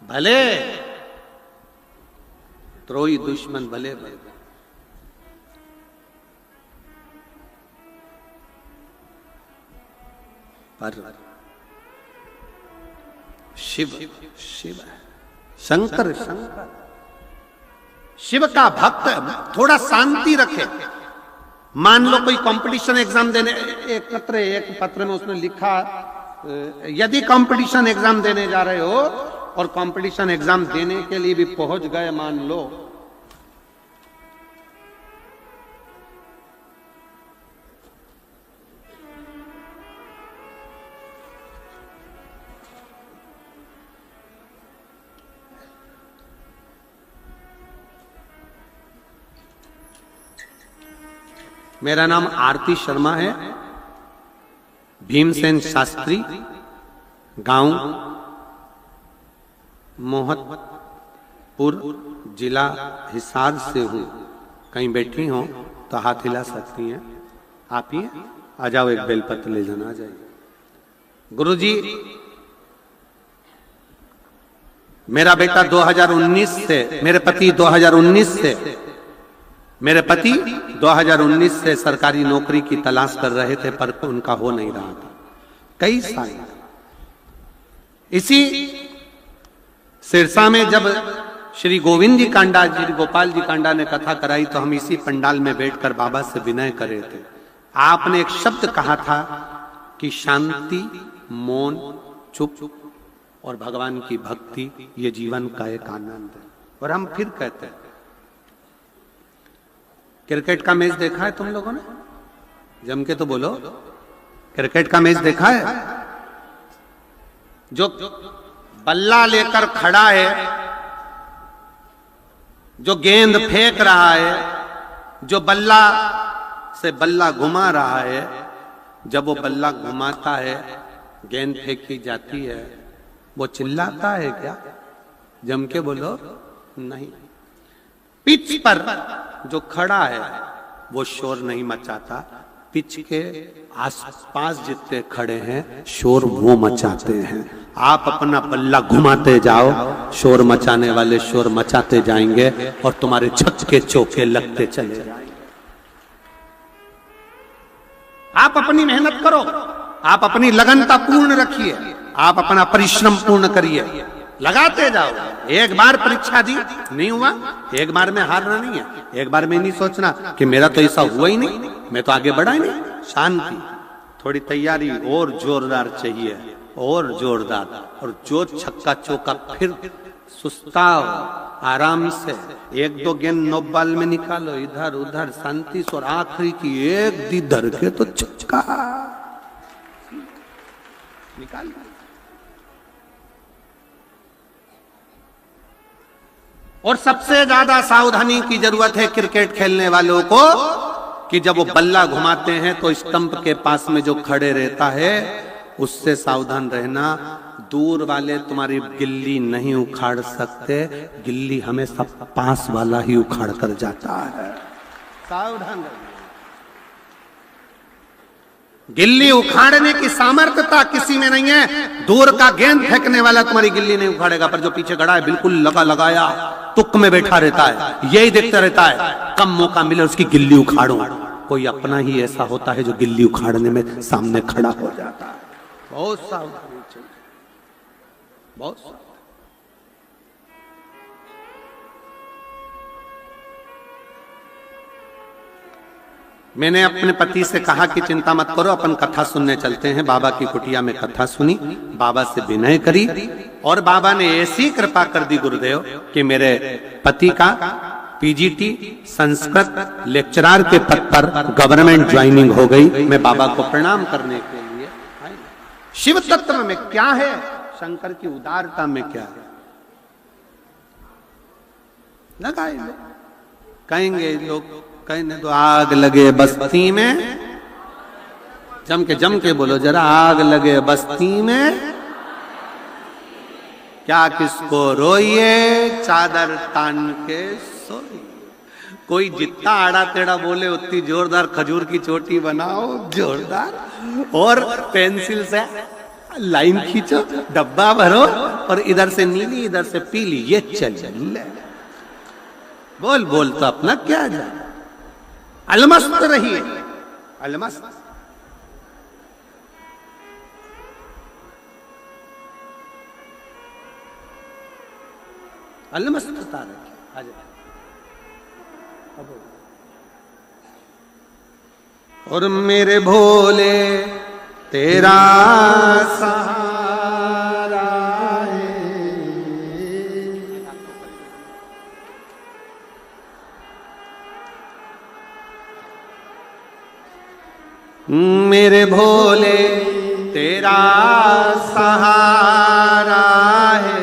A: भले द्रोही दुश्मन भले बढ़ जाए, पर शिव शिव है, शंकर शंकर शिव का भक्त थोड़ा शांति रखे। मान लो कोई कंपटीशन एग्जाम देने, एक पत्र में उसने लिखा, यदि कंपटीशन एग्जाम देने जा रहे हो और कंपटीशन एग्जाम देने के लिए भी पहुंच गए, मान लो, मेरा नाम आरती शर्मा है, भीमसेन शास्त्री, गांव मोहतपुर, जिला हिसार से हूं। कहीं बैठी हो तो हाथ हिला सकती हैं। आप ही आ जाओ, एक बेलपत्र ले जाना। आ जाइए। गुरुजी, मेरा बेटा 2019 से, मेरे पति 2019 से सरकारी नौकरी की तलाश कर रहे थे, पर उनका हो नहीं रहा था कई साल। इसी सिरसा में जब श्री गोविंद जी कांडा, श्री गोपाल जी कांडा ने कथा कराई, तो हम इसी पंडाल में बैठकर बाबा से विनय कर रहे थे। आपने एक शब्द कहा था कि शांति, मौन, चुप और भगवान की भक्ति, ये जीवन का एक आनंद है। और हम फिर कहते हैं, क्रिकेट का मैच देखा है तुम लोगों ने? जम के तो बोलो, क्रिकेट का मैच देखा है? जो बल्ला लेकर खड़ा है, जो गेंद फेंक रहा है, जो बल्ला से बल्ला घुमा रहा है, जब वो बल्ला घुमाता है, गेंद फेंकी जाती है, वो चिल्लाता है क्या? जम के बोलो, नहीं। पिच पर जो खड़ा है वो शोर नहीं मचाता, पिच के आसपास जितने खड़े हैं शोर वो मचाते हैं। आप अपना बल्ला घुमाते जाओ, शोर मचाने वाले शोर मचाते जाएंगे और तुम्हारे छत के चौके लगते चले जाएंगे। आप अपनी मेहनत करो, आप अपनी लगनता पूर्ण रखिए, आप अपना परिश्रम पूर्ण करिए, लगाते जाओ। एक बार परीक्षा दी, नहीं हुआ, एक बार में हारना नहीं है। एक बार में नहीं सोचना कि मेरा तो ऐसा हुआ ही नहीं, मैं तो आगे बढ़ा ही नहीं। शांति, थोड़ी तैयारी और जोरदार चाहिए, और जोरदार, और जो छक्का चौका, फिर सुस्ताओ, आराम से 1-2 गेंद 9 बॉल में निकालो, इधर उधर शांति से, और आखिरी की एक दी धर के तो छक्का निकाल। और सबसे ज्यादा सावधानी की जरूरत है क्रिकेट खेलने वालों को, कि जब वो बल्ला घुमाते हैं तो स्टंप के पास में जो खड़े रहता है उससे सावधान रहना। दूर वाले तुम्हारी गिल्ली नहीं उखाड़ सकते, गिल्ली हमेशा पास वाला ही उखाड़ कर जाता है। सावधान रहना। गिल्ली उखाड़ने की सामर्थ्यता किसी में नहीं है। दूर का गेंद फेंकने वाला तुम्हारी गिल्ली नहीं उखाड़ेगा, पर जो पीछे खड़ा है बिल्कुल लगाया तुक में बैठा रहता है, यही देखता रहता है कब मौका मिले उसकी गिल्ली उखाड़ो। कोई अपना ही ऐसा होता है जो गिल्ली उखाड़ने में सामने खड़ा हो जाता है। बहुत सावधानी चाहिए, बहुत सावधानी। मैंने अपने पति से कहा कि चिंता मत करो, अपन कथा सुनने चलते हैं। बाबा की कुटिया में कथा सुनी, बाबा से विनय करी, और बाबा ने ऐसी कृपा कर दी गुरुदेव कि मेरे पति का पीजीटी संस्कृत लेक्चरर के पद पर गवर्नमेंट ज्वाइनिंग हो गई। मैं बाबा को प्रणाम करने के लिए। शिव तत्व में क्या है, शंकर की उदारता में क्या है, लगाए कहेंगे लोग, कहने तो आग लगे बस्ती में जम के बोलो जरा, आग लगे बस्ती में क्या किसको रोइए, चादर तान के सोइए। कोई जितना आड़ा टेढ़ा बोले उतनी जोरदार खजूर की चोटी बनाओ, जोरदार, और पेंसिल से लाइन खींचो, डब्बा भरो, और इधर से नीली इधर से पीली, ये चल बोल बोल तो अपना क्या जाए, अलमस्त रहिए, अलमस्त। अलमस्तता रखिए। और मेरे भोले तेरा सहारा है, मेरे भोले तेरा सहारा है,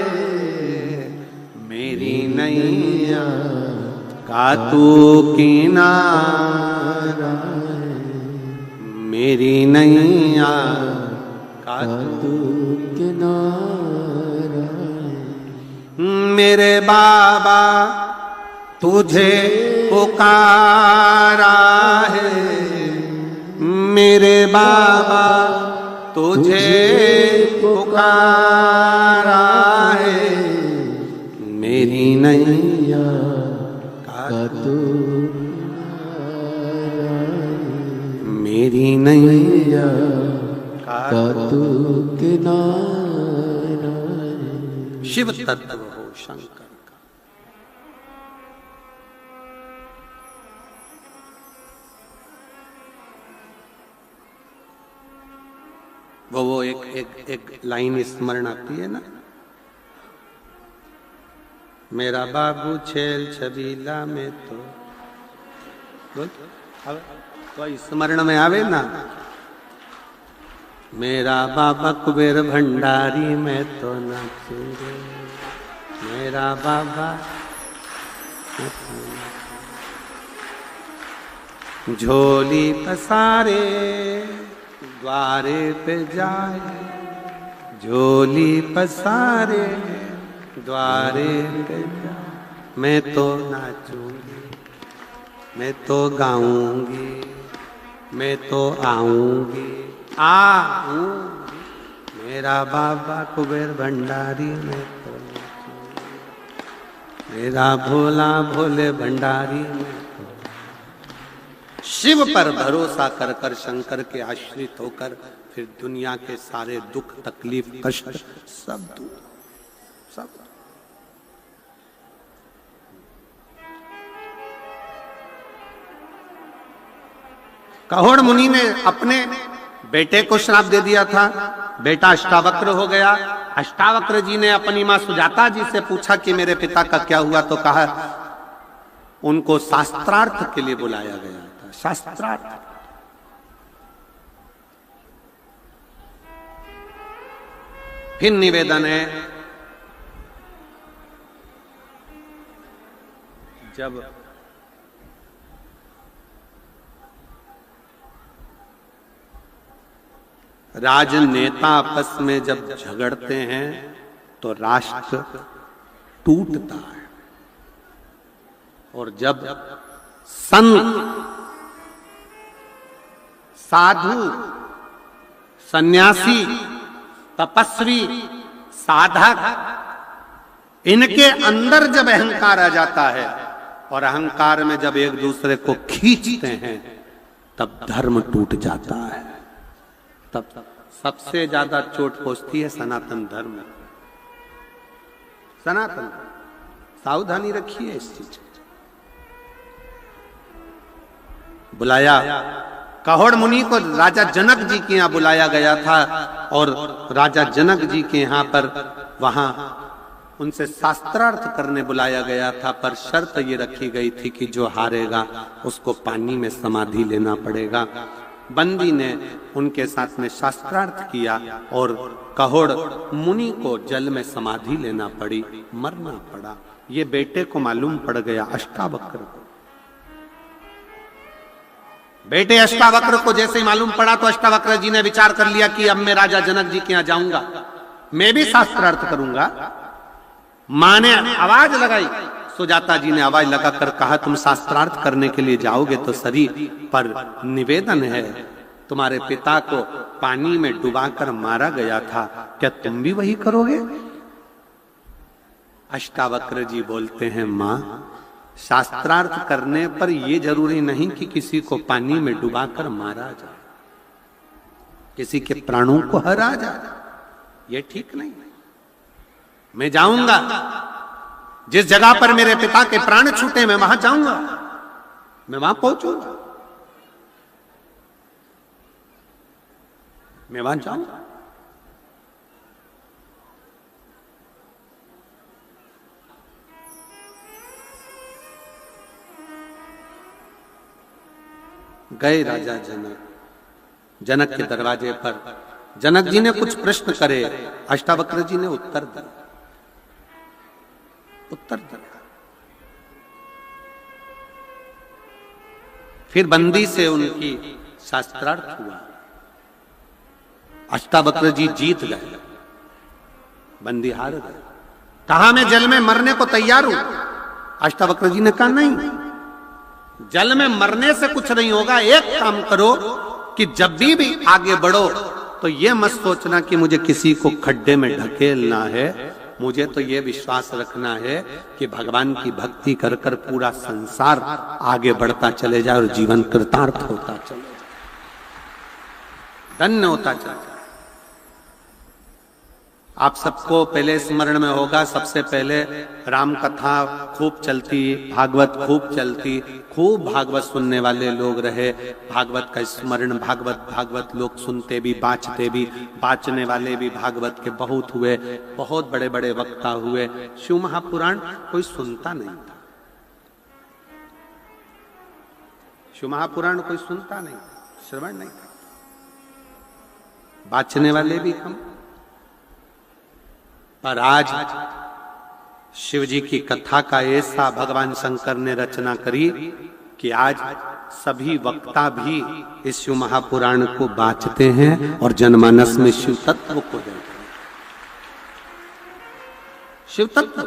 A: मेरी नैया का तू किनारा, मेरी नैया का तू
B: किनारा,
A: मेरे बाबा तुझे पुकारा है, मेरे बाबा तुझे पुकारा है, मेरी नैया का तू, मेरी नैया का तू
B: किनारा।
A: शिव तत्व हो शंकर का। वो एक लाइन स्मरण आती है ना, मेरा बाबू छेल छबीला में तो बोल, तो स्मरण में आवे ना, मेरा बाबा कुबेर भंडारी में तो नाचे रे, मेरा बाबा झोली पसारे द्वारे पे जाए, झोली पसारे द्वारे पे जाए, मैं तो नाचूंगी, मैं तो गाऊंगी, मैं तो आऊंगी, आऊंगी, मेरा बाबा कुबेर भंडारी में तो नाचूंगी, मेरा भोला भोले भंडारी में तो। शिव पर भरोसा कर कर शंकर के आश्रित होकर फिर दुनिया के सारे दुख तकलीफ कष्ट सब दूर, सब। कहोड़ मुनि ने अपने बेटे को श्राप दे दिया था, बेटा अष्टावक्र हो गया। अष्टावक्र जी ने अपनी मां सुजाता जी से पूछा कि मेरे पिता का क्या हुआ, तो कहा उनको शास्त्रार्थ के लिए बुलाया गया था, शास्त्रार्थ। फिर निवेदन है, जब राजनेता आपस में जब झगड़ते हैं तो राष्ट्र टूटता है, और जब संत साधु सन्यासी तपस्वी साधक इनके अंदर जब अहंकार आ जाता है और अहंकार में जब एक दूसरे को खींचते हैं तब धर्म टूट जाता है। तब सबसे ज्यादा चोट पहुंचती है सनातन धर्म। सनातन, सावधानी रखिए इस चीज। बुलाया कहोड़ मुनि को राजा जनक जी के यहाँ बुलाया गया था, और राजा जनक जी के यहाँ पर वहां उनसे शास्त्रार्थ करने बुलाया गया था, पर शर्त ये रखी गई थी कि जो हारेगा उसको पानी में समाधि लेना पड़ेगा। बंदी ने उनके साथ में शास्त्रार्थ किया और कहोड़ मुनि को जल में समाधि लेना पड़ी, मरना पड़ा। ये बेटे को मालूम पड़ गया, अष्टावक्र को। बेटे अष्टावक्र को जैसे ही मालूम पड़ा तो अष्टावक्र जी ने विचार कर लिया कि अब मैं राजा जनक जी के यहां जाऊंगा, मैं भी शास्त्रार्थ करूंगा। मां ने आवाज लगाई, सुजाता जी ने आवाज लगाकर कहा, तुम शास्त्रार्थ करने के लिए जाओगे तो सरी, पर निवेदन है तुम्हारे पिता को पानी में डुबाकर मारा गया था, क्या तुम भी वही करोगे? अष्टावक्र जी बोलते हैं, मां, शास्त्रार्थ करने पर यह जरूरी नहीं कि किसी को पानी में डुबाकर मारा जाए, किसी के प्राणों को हरा जाए, यह ठीक नहीं। मैं जाऊंगा, जिस जगह पर मेरे पिता के प्राण छूटे मैं वहां जाऊंगा, मैं वहां पहुंचूंगा, मैं वहां जाऊंगा। गए राजा जनक, जनक के दरवाजे पर जनक जी ने कुछ प्रश्न करे, अष्टावक्र जी ने उत्तर दिया। फिर बंदी से उनकी शास्त्रार्थ हुआ, अष्टावक्र जी जीत गए, बंदी हार गए। कहा मैं जल में मरने को तैयार हूं। अष्टावक्र जी ने कहा नहीं, जल में मरने से कुछ नहीं होगा, एक काम करो कि जब भी आगे बढ़ो तो यह मत सोचना कि मुझे किसी को खड्डे में ढकेलना है, मुझे तो यह विश्वास रखना है कि भगवान की भक्ति कर कर पूरा संसार आगे बढ़ता चले जाए और जीवन कृतार्थ होता चले जाए, धन्य होता चले जाए। आप सबको पहले स्मरण में होगा, सबसे पहले राम कथा खूब चलती, भागवत खूब चलती, खूब भागवत सुनने वाले लोग रहे, भागवत का स्मरण, भागवत लोग सुनते भी, बाँचते भी, बाँचने वाले भी भागवत के बहुत हुए, बहुत बड़े बड़े वक्ता हुए। शिव महापुराण कोई सुनता नहीं था, शिव महापुराण कोई सुनता नहीं था, श्रवण नहीं था, बाँचने वाले भी कम। पर आज शिव जी की कथा का ऐसा भगवान शंकर ने रचना करी कि आज सभी वक्ता भी इस शिव महापुराण को बाँचते हैं और जनमानस में शिव तत्व को देते हैं। शिव तत्व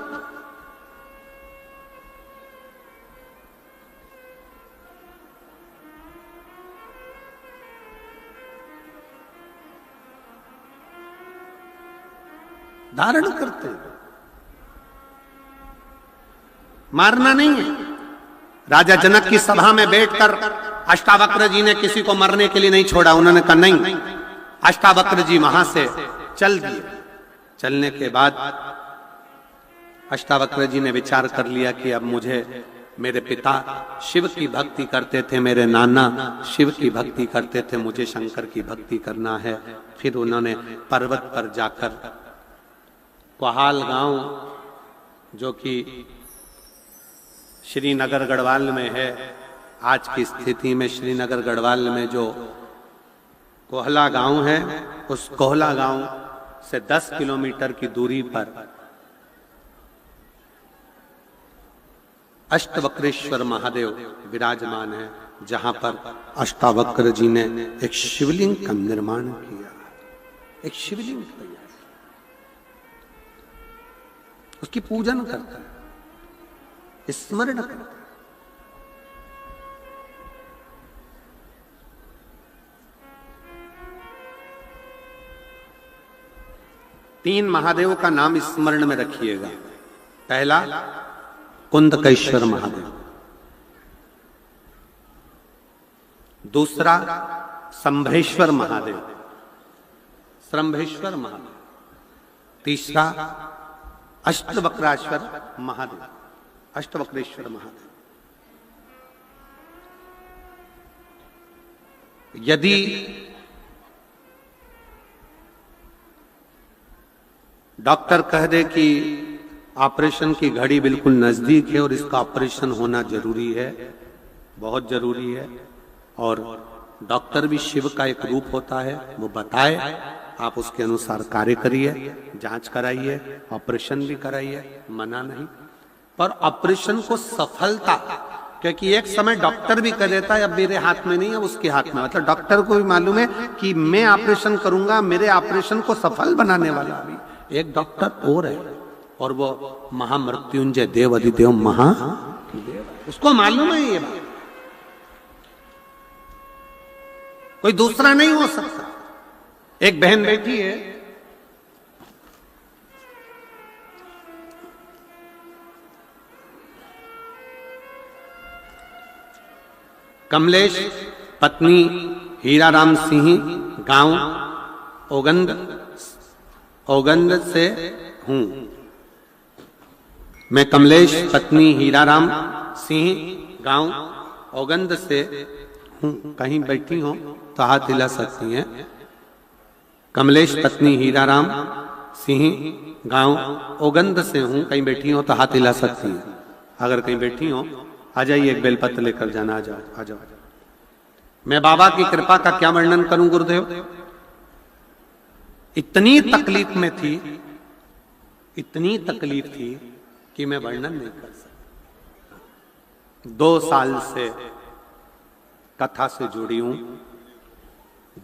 A: धारण करते हैं, मारना नहीं है। राजा जनक की सभा में बैठकर अष्टावक्र जी ने किसी को मरने के लिए नहीं छोड़ा, उन्होंने कहा नहीं। अष्टावक्र जी वहां से चल दिए। चलने के बाद अष्टावक्र जी ने विचार कर लिया कि अब मुझे, मेरे पिता शिव की भक्ति करते थे, मेरे नाना शिव की भक्ति करते थे, मुझे शंकर की भक्ति करना है। फिर उन्होंने पर्वत पर जाकर कोहाल गांव, जो कि श्रीनगर गढ़वाल में है, आज की स्थिति में श्रीनगर गढ़वाल में जो कोहला गांव है, उस कोहला गांव से 10 किलोमीटर की दूरी पर अष्टवक्रेश्वर महादेव विराजमान है, जहां पर अष्टावक्र जी ने एक शिवलिंग का निर्माण किया, एक शिवलिंग तैयार, उसकी पूजन करता है, स्मरण करता है। तीन महादेव का नाम स्मरण में रखिएगा। पहला कुंदकेश्वर महादेव, दूसरा संभ्रेश्वर महादेव, संभ्रेश्वर महादेव, तीसरा अष्टवक्रेश्वर महादेव, अष्टवक्रेश्वर महादेव। यदि डॉक्टर कह दे कि ऑपरेशन की घड़ी बिल्कुल नजदीक है और इसका ऑपरेशन होना जरूरी है, बहुत जरूरी है, और डॉक्टर भी शिव का एक रूप होता है, वो बताए, आप उसके अनुसार कार्य करिए, जांच कराइए, ऑपरेशन भी कराइए, मना नहीं। पर ऑपरेशन को सफलता क्योंकि एक समय डॉक्टर भी कर देता है, अब मेरे हाथ में नहीं है, उसके हाथ में। मतलब डॉक्टर को भी मालूम है कि मैं ऑपरेशन करूंगा, मेरे ऑपरेशन को सफल बनाने वाला भी एक डॉक्टर और है, और वो महामृत्युंजय देव अधिदेव महादेव, उसको मालूम है ये बात, कोई दूसरा नहीं हो सकता। एक बहन बैठी है, कमलेश पत्नी हीराराम सिंह, गांव ओगंद से हूं। मैं कमलेश पत्नी हीराराम सिंह, गांव ओगंद से हूं। कहीं बैठी हो तो हाथ हिला सकती हैं। कमलेश पत्नी हीराराम सिंह, गांव ओगंद से हूं। कहीं बैठी हो तो हाथ हिला सकती हैं। अगर कहीं बैठी हो आ जाइए, एक बेलपत्र लेकर जाना। आ जाओ, आ जाओ। मैं बाबा की कृपा का क्या वर्णन करूं गुरुदेव। इतनी तकलीफ में थी, इतनी तकलीफ थी कि मैं वर्णन नहीं कर सकता। 2 साल से कथा से जुड़ी हूं,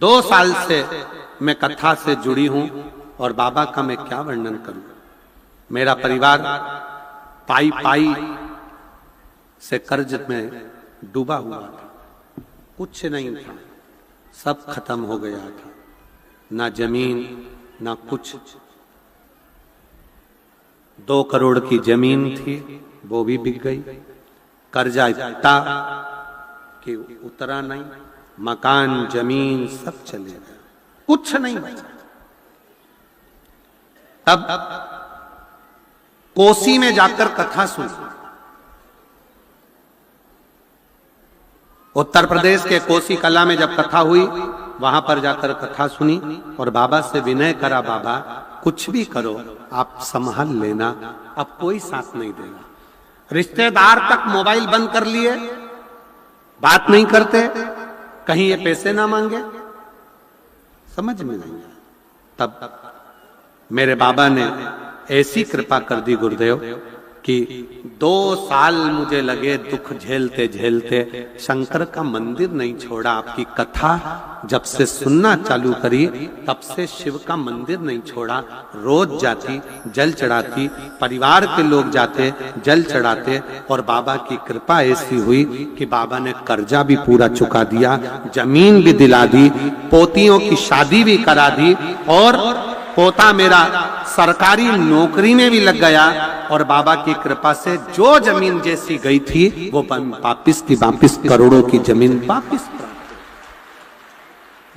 A: 2 साल से मैं कथा से जुड़ी हूं, और बाबा का मैं क्या वर्णन करूं। मेरा परिवार पाई पाई से कर्ज में डूबा हुआ था, कुछ नहीं था, सब खत्म हो गया था, ना जमीन ना कुछ। 2 करोड़ की जमीन थी, वो भी बिक गई। कर्जा इतना कि उतरा नहीं, मकान जमीन सब चले गए, कुछ नहीं बचा। तब कोसी में जाकर कथा सुनी। उत्तर प्रदेश के कोसी कला में जब कथा हुई, वहां पर जाकर कथा सुनी और बाबा से विनय करा, बाबा कुछ भी करो आप संभाल लेना, अब कोई साथ नहीं देगा। रिश्तेदार तक मोबाइल बंद कर लिए, बात नहीं करते, कहीं ये पैसे ना मांगे, समझ में नहीं आया। तब मेरे बाबा ने ऐसी कृपा कर दी गुरुदेव कि 2 साल मुझे लगे दुख झेलते झेलते, शंकर का मंदिर नहीं छोड़ा। आपकी कथा जब से सुनना चालू करी, तब से शिव का मंदिर नहीं छोड़ा। रोज जाती, जल चढ़ाती, परिवार के लोग जाते, जल चढ़ाते, और बाबा की कृपा ऐसी हुई कि बाबा ने कर्जा भी पूरा चुका दिया, जमीन भी दिला दी, पोतियों की शादी भी करा दी, और पोता मेरा सरकारी नौकरी में भी लग गया। और बाबा की कृपा से जो जमीन जैसी गई थी, वो वापिस की वापिस, करोड़ों की जमीन वापिस।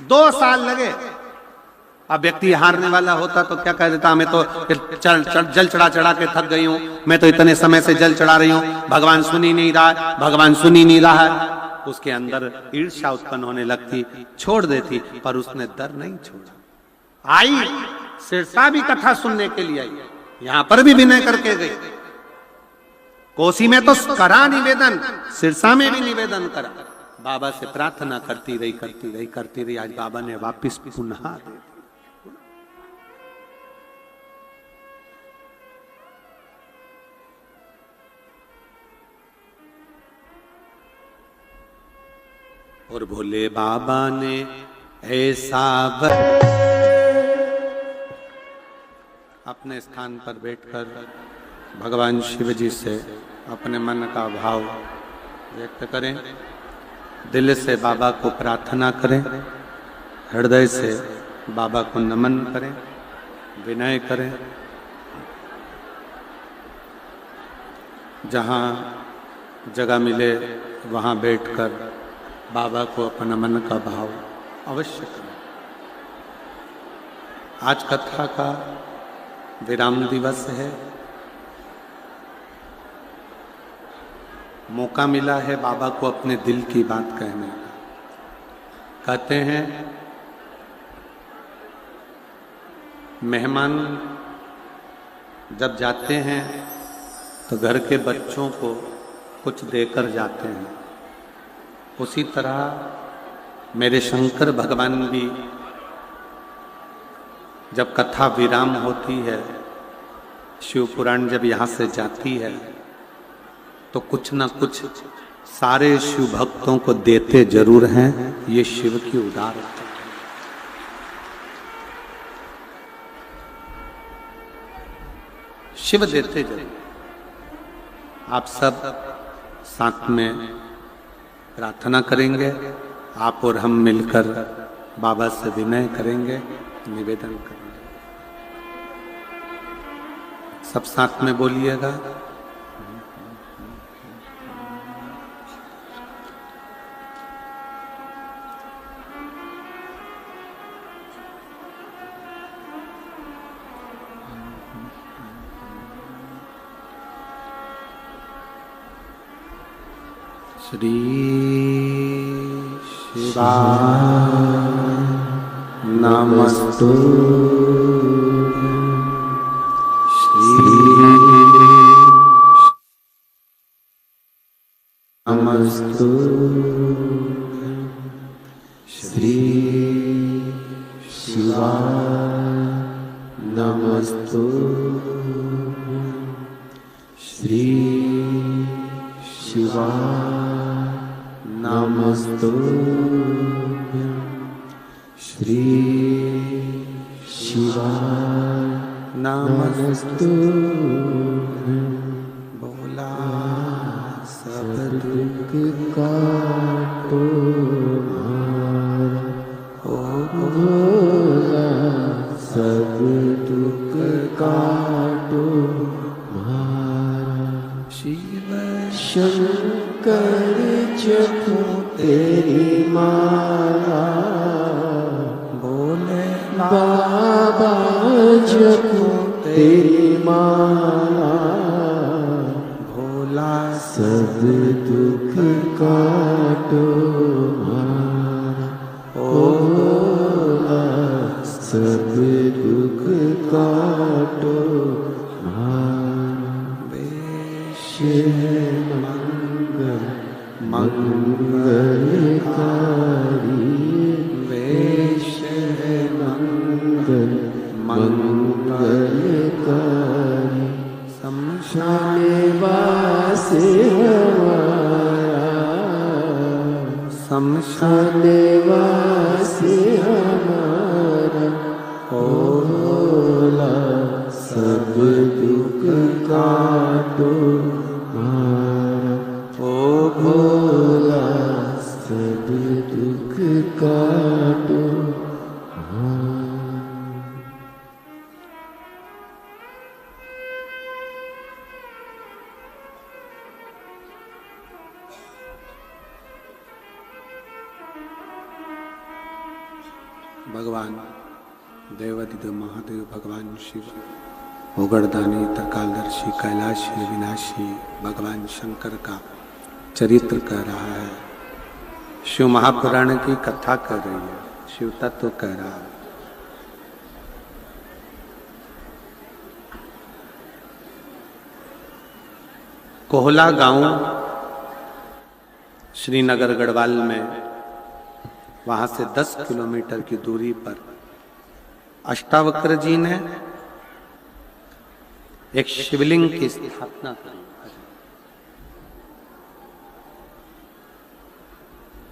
A: 2 साल लगे। अब व्यक्ति हारने वाला होता तो क्या कह देता, मैं तो जल चढ़ा चढ़ा के थक गई हूं, मैं तो इतने समय से जल चढ़ा रही हूं, भगवान सुन ही नहीं रहा, भगवान सुन ही नहीं रहा है। उसके अंदर ईर्ष्या उत्पन्न होने लगती, छोड़ देती, पर उसने डर नहीं छोड़ा। आई सिरसा भी कथा सुनने के लिए आई, यहां पर भी विनय करके गई। कोसी में तो करा निवेदन, सिरसा में भी निवेदन करा, बाबा से प्रार्थना करती रही, करती रही, करती रही। आज बाबा ने वापिस पुनः दे दी। और भोले बाबा ने ऐसा अपने स्थान पर बैठकर भगवान शिव जी से अपने मन का भाव व्यक्त करें, दिल से बाबा को प्रार्थना करें, हृदय से बाबा को नमन करें, विनय करें। जहाँ जगह मिले वहाँ बैठकर बाबा को अपना मन का भाव अवश्य करें। आज कथा का विराम दिवस है, मौका मिला है बाबा को अपने दिल की बात कहने का। कहते हैं मेहमान जब जाते हैं तो घर के बच्चों को कुछ देकर जाते हैं, उसी तरह मेरे शंकर भगवान भी जब कथा विराम होती है, शिव पुराण जब यहाँ से जाती है, तो कुछ ना कुछ सारे शिव भक्तों को देते जरूर हैं, ये शिव की उदारता। शिव देते जरूर। आप सब साथ में प्रार्थना करेंगे, आप और हम मिलकर बाबा से विनय करेंगे, निवेदन करेंगे। सब साथ में बोलिएगा। श्री शिवाय नमस्तु। श्री नमस्तु।
B: श्री शिवाय नमस्तु। श्री शिवाय नमस्तु। श्री शिवाय नमस्तु।
A: बोला सब
B: दुख काटो हमारा, ओ भोला सब दुख काटो हमारा।
A: शिव
B: शंकर जपो तेरी माला,
A: बोले
B: बाबा जपो तेरी माला।
A: भोला
B: सब दुख काटो हमारा, ओ भोला सब दुख काटो हमारा। वेश है मंगल मंगलकारी, वेश है मंगल मंगलकारी। शमशान वास हमारा, शमशान वास हमारा। ओ भोला सब दुख काटो हमारा, ओ भोला सब दुख काटो हमारा।
A: भगवान देवादिदेव महादेव, भगवान शिव उगड़दानी त्रिकालदर्शी कैलाशी विनाशी भगवान शंकर का चरित्र कह रहा है। शिव महापुराण की कथा कर रही है, शिव तत्व कह रहा है। कोहला गांव श्रीनगर गढ़वाल में, वहां से 10 किलोमीटर की दूरी पर अष्टावक्र जी ने एक शिवलिंग की स्थापना की।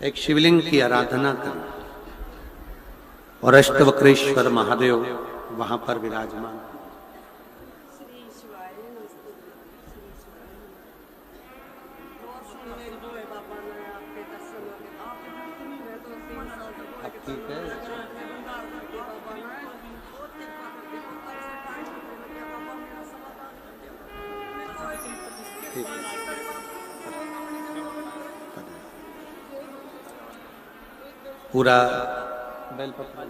A: एक शिवलिंग की आराधना करी और अष्टवक्रेश्वर महादेव वहां पर विराजमान। ठीक है, पूरा बेलपत्र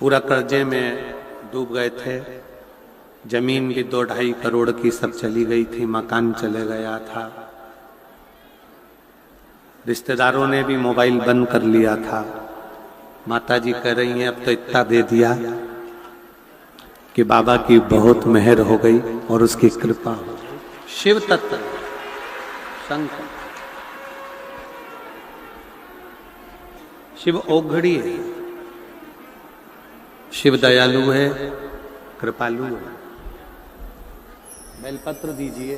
A: पूरा कर्जे में डूब गए थे। जमीन भी 2-2.5 करोड़ की सब चली गई थी, मकान चले गया था। रिश्तेदारों ने भी मोबाइल बंद कर लिया था। माताजी कह रही हैं अब तो इतना दे दिया कि बाबा की बहुत मेहर हो गई और उसकी कृपा हो गई। शिव तत्व शंकर, शिव औघड़ी है, शिव दयालु है, कृपालु है। बेलपत्र दीजिए।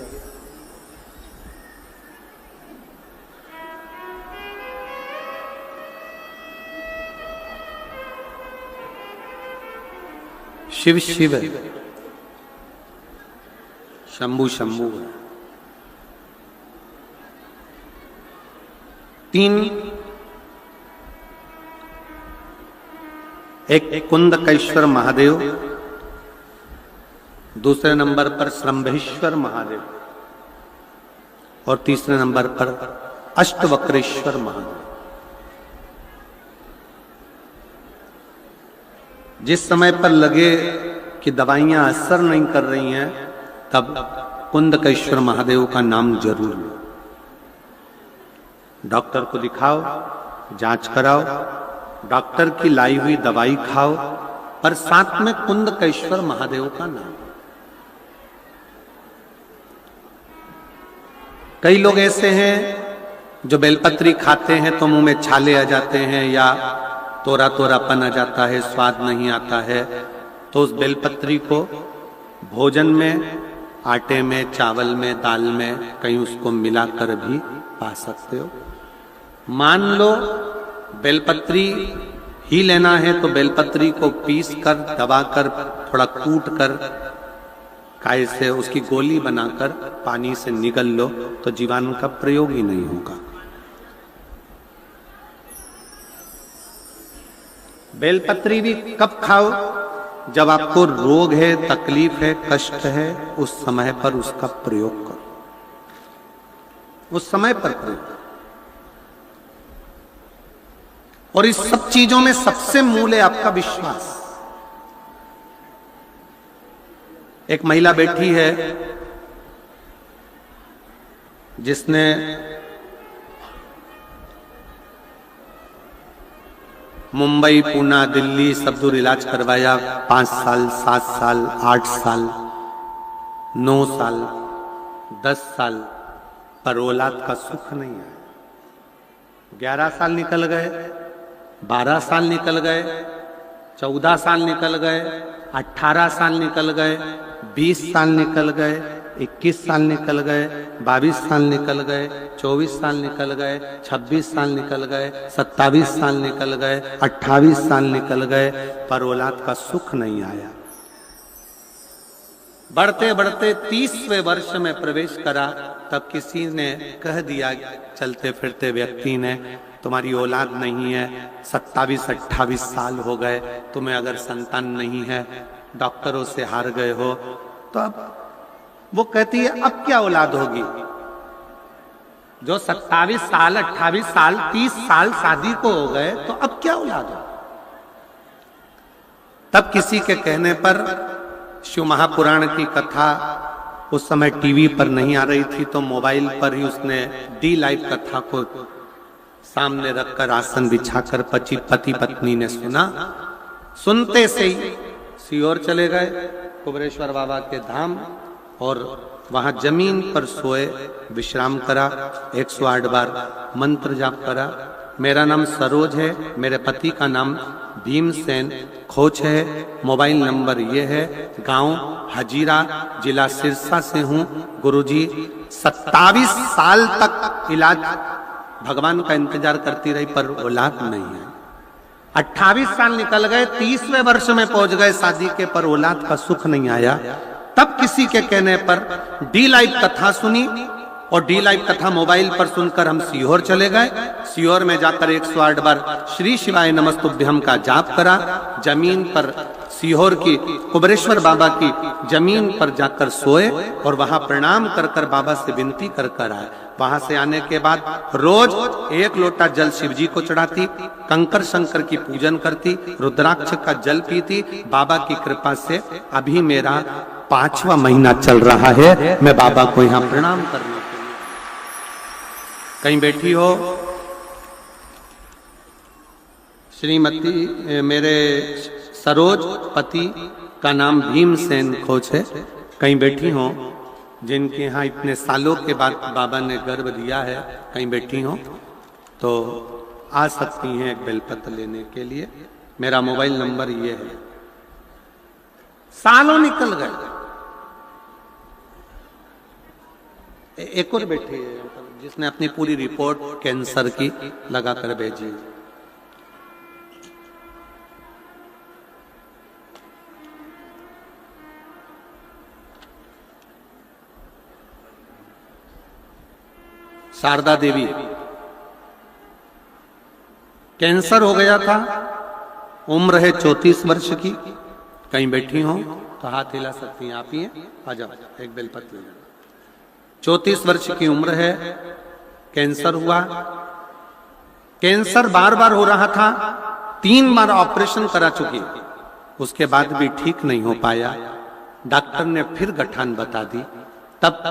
A: शिव शिव है, शंभु शंभु है। 3 एक कुंदकेश्वर महादेव, दूसरे नंबर पर श्रंभेश्वर महादेव और तीसरे नंबर पर अष्टवक्रेश्वर महादेव। जिस समय पर लगे कि दवाइयां असर नहीं कर रही हैं, तब कुंदकेश्वर महादेव का नाम जरूर लो। डॉक्टर को दिखाओ, जांच कराओ, डॉक्टर की लाई हुई दवाई खाओ, पर साथ में कुंदकेश्वर महादेव का नाम। कई लोग ऐसे हैं जो बेलपत्री खाते हैं तो मुंह में छाले आ जाते हैं या तोरा तोरापन आ जाता है, स्वाद नहीं आता है, तो उस बेलपत्री को भोजन में, आटे में, चावल में, दाल में कहीं उसको मिलाकर भी पा सकते हो। मान लो बेलपत्री ही लेना है तो बेलपत्री को पीस कर, दबाकर, थोड़ा कूट कर, काय से उसकी गोली बनाकर पानी से निगल लो तो जीवाणु का प्रयोग ही नहीं होगा। बेलपत्री भी कब खाओ? जब आपको रोग है, तकलीफ है, कष्ट है, उस समय पर उसका प्रयोग करो, उस समय पर प्रयोग। और इस सब चीजों में सबसे मूल है आपका विश्वास। एक महिला बैठी है जिसने मुंबई, पूना, दिल्ली सब दूर इलाज करवाया। 5 साल, 7 साल, 8 साल, 9 साल, 10 साल, पर औलाद का सुख नहीं आया। 11 साल निकल गए, 12 साल निकल गए, 14 साल निकल गए, 18 साल निकल गए, 20 साल निकल गए, 21 साल निकल गए, 22 साल निकल गए, 24 साल निकल गए, 26 साल निकल गए, 27 साल निकल गए, 28 साल निकल गए, पर औलाद का सुख नहीं आया। बढ़ते बढ़ते 30वें वर्ष में प्रवेश करा, तब किसी ने कह दिया, चलते फिरते व्यक्ति ने, तुम्हारी औलाद नहीं है, 27-28 साल हो गए, तुम्हें अगर संतान नहीं है, डॉक्टरों से हार गए हो, तो अब वो कहती है अब क्या औलाद होगी? जो 27 साल, 28 साल, 30 साल शादी को हो गए, तो अब क्या औलाद हो? तब किसी के कहने पर शिव महापुराण की कथा उस समय टीवी पर नहीं आ रही थी, तो मोबाइल पर ही उसने डी लाइव कथा को सामने रखकर आसन बिछाकर पति पत्नी ने सुना। सुनते से ही सीहोर चले गए, कुबरेश्वर बाबा के धाम, और वहां जमीन पर सोए, विश्राम करा, 108 बार मंत्र जाप करा। मेरा नाम सरोज है, मेरे पति का नाम भीमसेन खोच है, मोबाइल नंबर ये है, गांव हजीरा, जिला सिरसा से हूं। गुरुजी 27 साल तक इलाज भगवान का इंतजार करती रही, पर औलाद नहीं है। 28 साल निकल गए, 30वें वर्ष में पहुंच गए शादी के, पर औलाद का सुख नहीं आया। तब किसी के कहने पर डी लाइव कथा सुनी, और डी लाइव कथा मोबाइल पर सुनकर हम सीहोर चले गए। सीहोर में जाकर 108 बार श्री शिवाय नमस्तुभ्यम का जाप करा। जमीन पर सीहोर की कुबरेश्वर बाबा की जमीन पर जाकर सोए और वहां प्रणाम कर कर बाबा से विनती कर कर आए। वहां से आने के बाद रोज 1 लोटा जल शिव जी को चढ़ाती, कंकर शंकर की पूजन करती, रुद्राक्ष का जल पीती। बाबा की कृपा से अभी मेरा 5वां महीना चल रहा है, मैं बाबा को यहाँ प्रणाम करने के लिए। कहीं बैठी हो श्रीमती, मेरे सरोज पति का नाम भीमसेन खोच है, कहीं बैठी हो जिनके यहाँ इतने सालों के बाद बाबा ने गर्भ दिया है, कहीं बैठी हो तो आ सकती हैं एक बेलपत्र लेने के लिए। मेरा मोबाइल नंबर ये है सालों निकल गए। एक और बैठी है जिसने अपनी पूरी रिपोर्ट कैंसर की लगा कर भेजी। शारदा देवी, कैंसर हो गया था, उम्र है 34 वर्ष की। कहीं बैठी हो तो हाथ हिला सकती हैं, आप ही हैं, आ जाओ एक बेलपत्र ले जाओ। 34 वर्ष की उम्र है, कैंसर हुआ। कैंसर बार बार हो रहा था, 3 बार ऑपरेशन करा चुकी, उसके बाद भी ठीक नहीं हो पाया। डॉक्टर ने फिर गठान बता दी। तब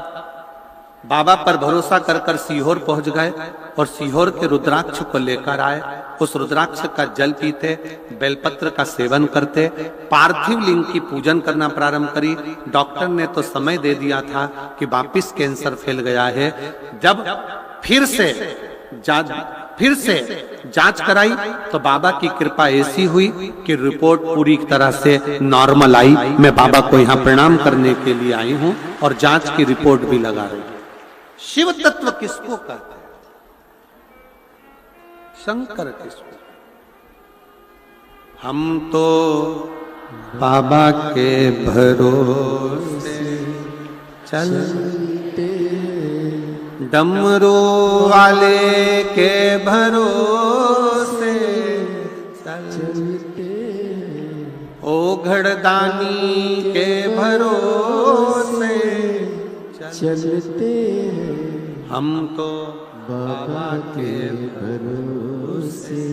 A: बाबा पर भरोसा कर कर सीहोर पहुंच गए और सीहोर के रुद्राक्ष को लेकर आए। उस रुद्राक्ष का जल पीते, बेलपत्र का सेवन करते, पार्थिव लिंग की पूजन करना प्रारंभ करी। डॉक्टर ने तो समय दे दिया था कि वापिस कैंसर फैल गया है। जब फिर से जांच कराई तो बाबा की कृपा ऐसी हुई कि रिपोर्ट पूरी तरह से नॉर्मल आई। मैं बाबा को यहाँ प्रणाम करने के लिए आई हूँ और जांच की रिपोर्ट भी लगा रही हूँ। शिव तत्व किसको कहते हैं? शंकर किसको? हम तो बाबा के भरोसे चलते, डमरू वाले के भरोसे चलते, ओ घड़दानी के भरोसे चलते हैं। हम तो बाबा के भरोसे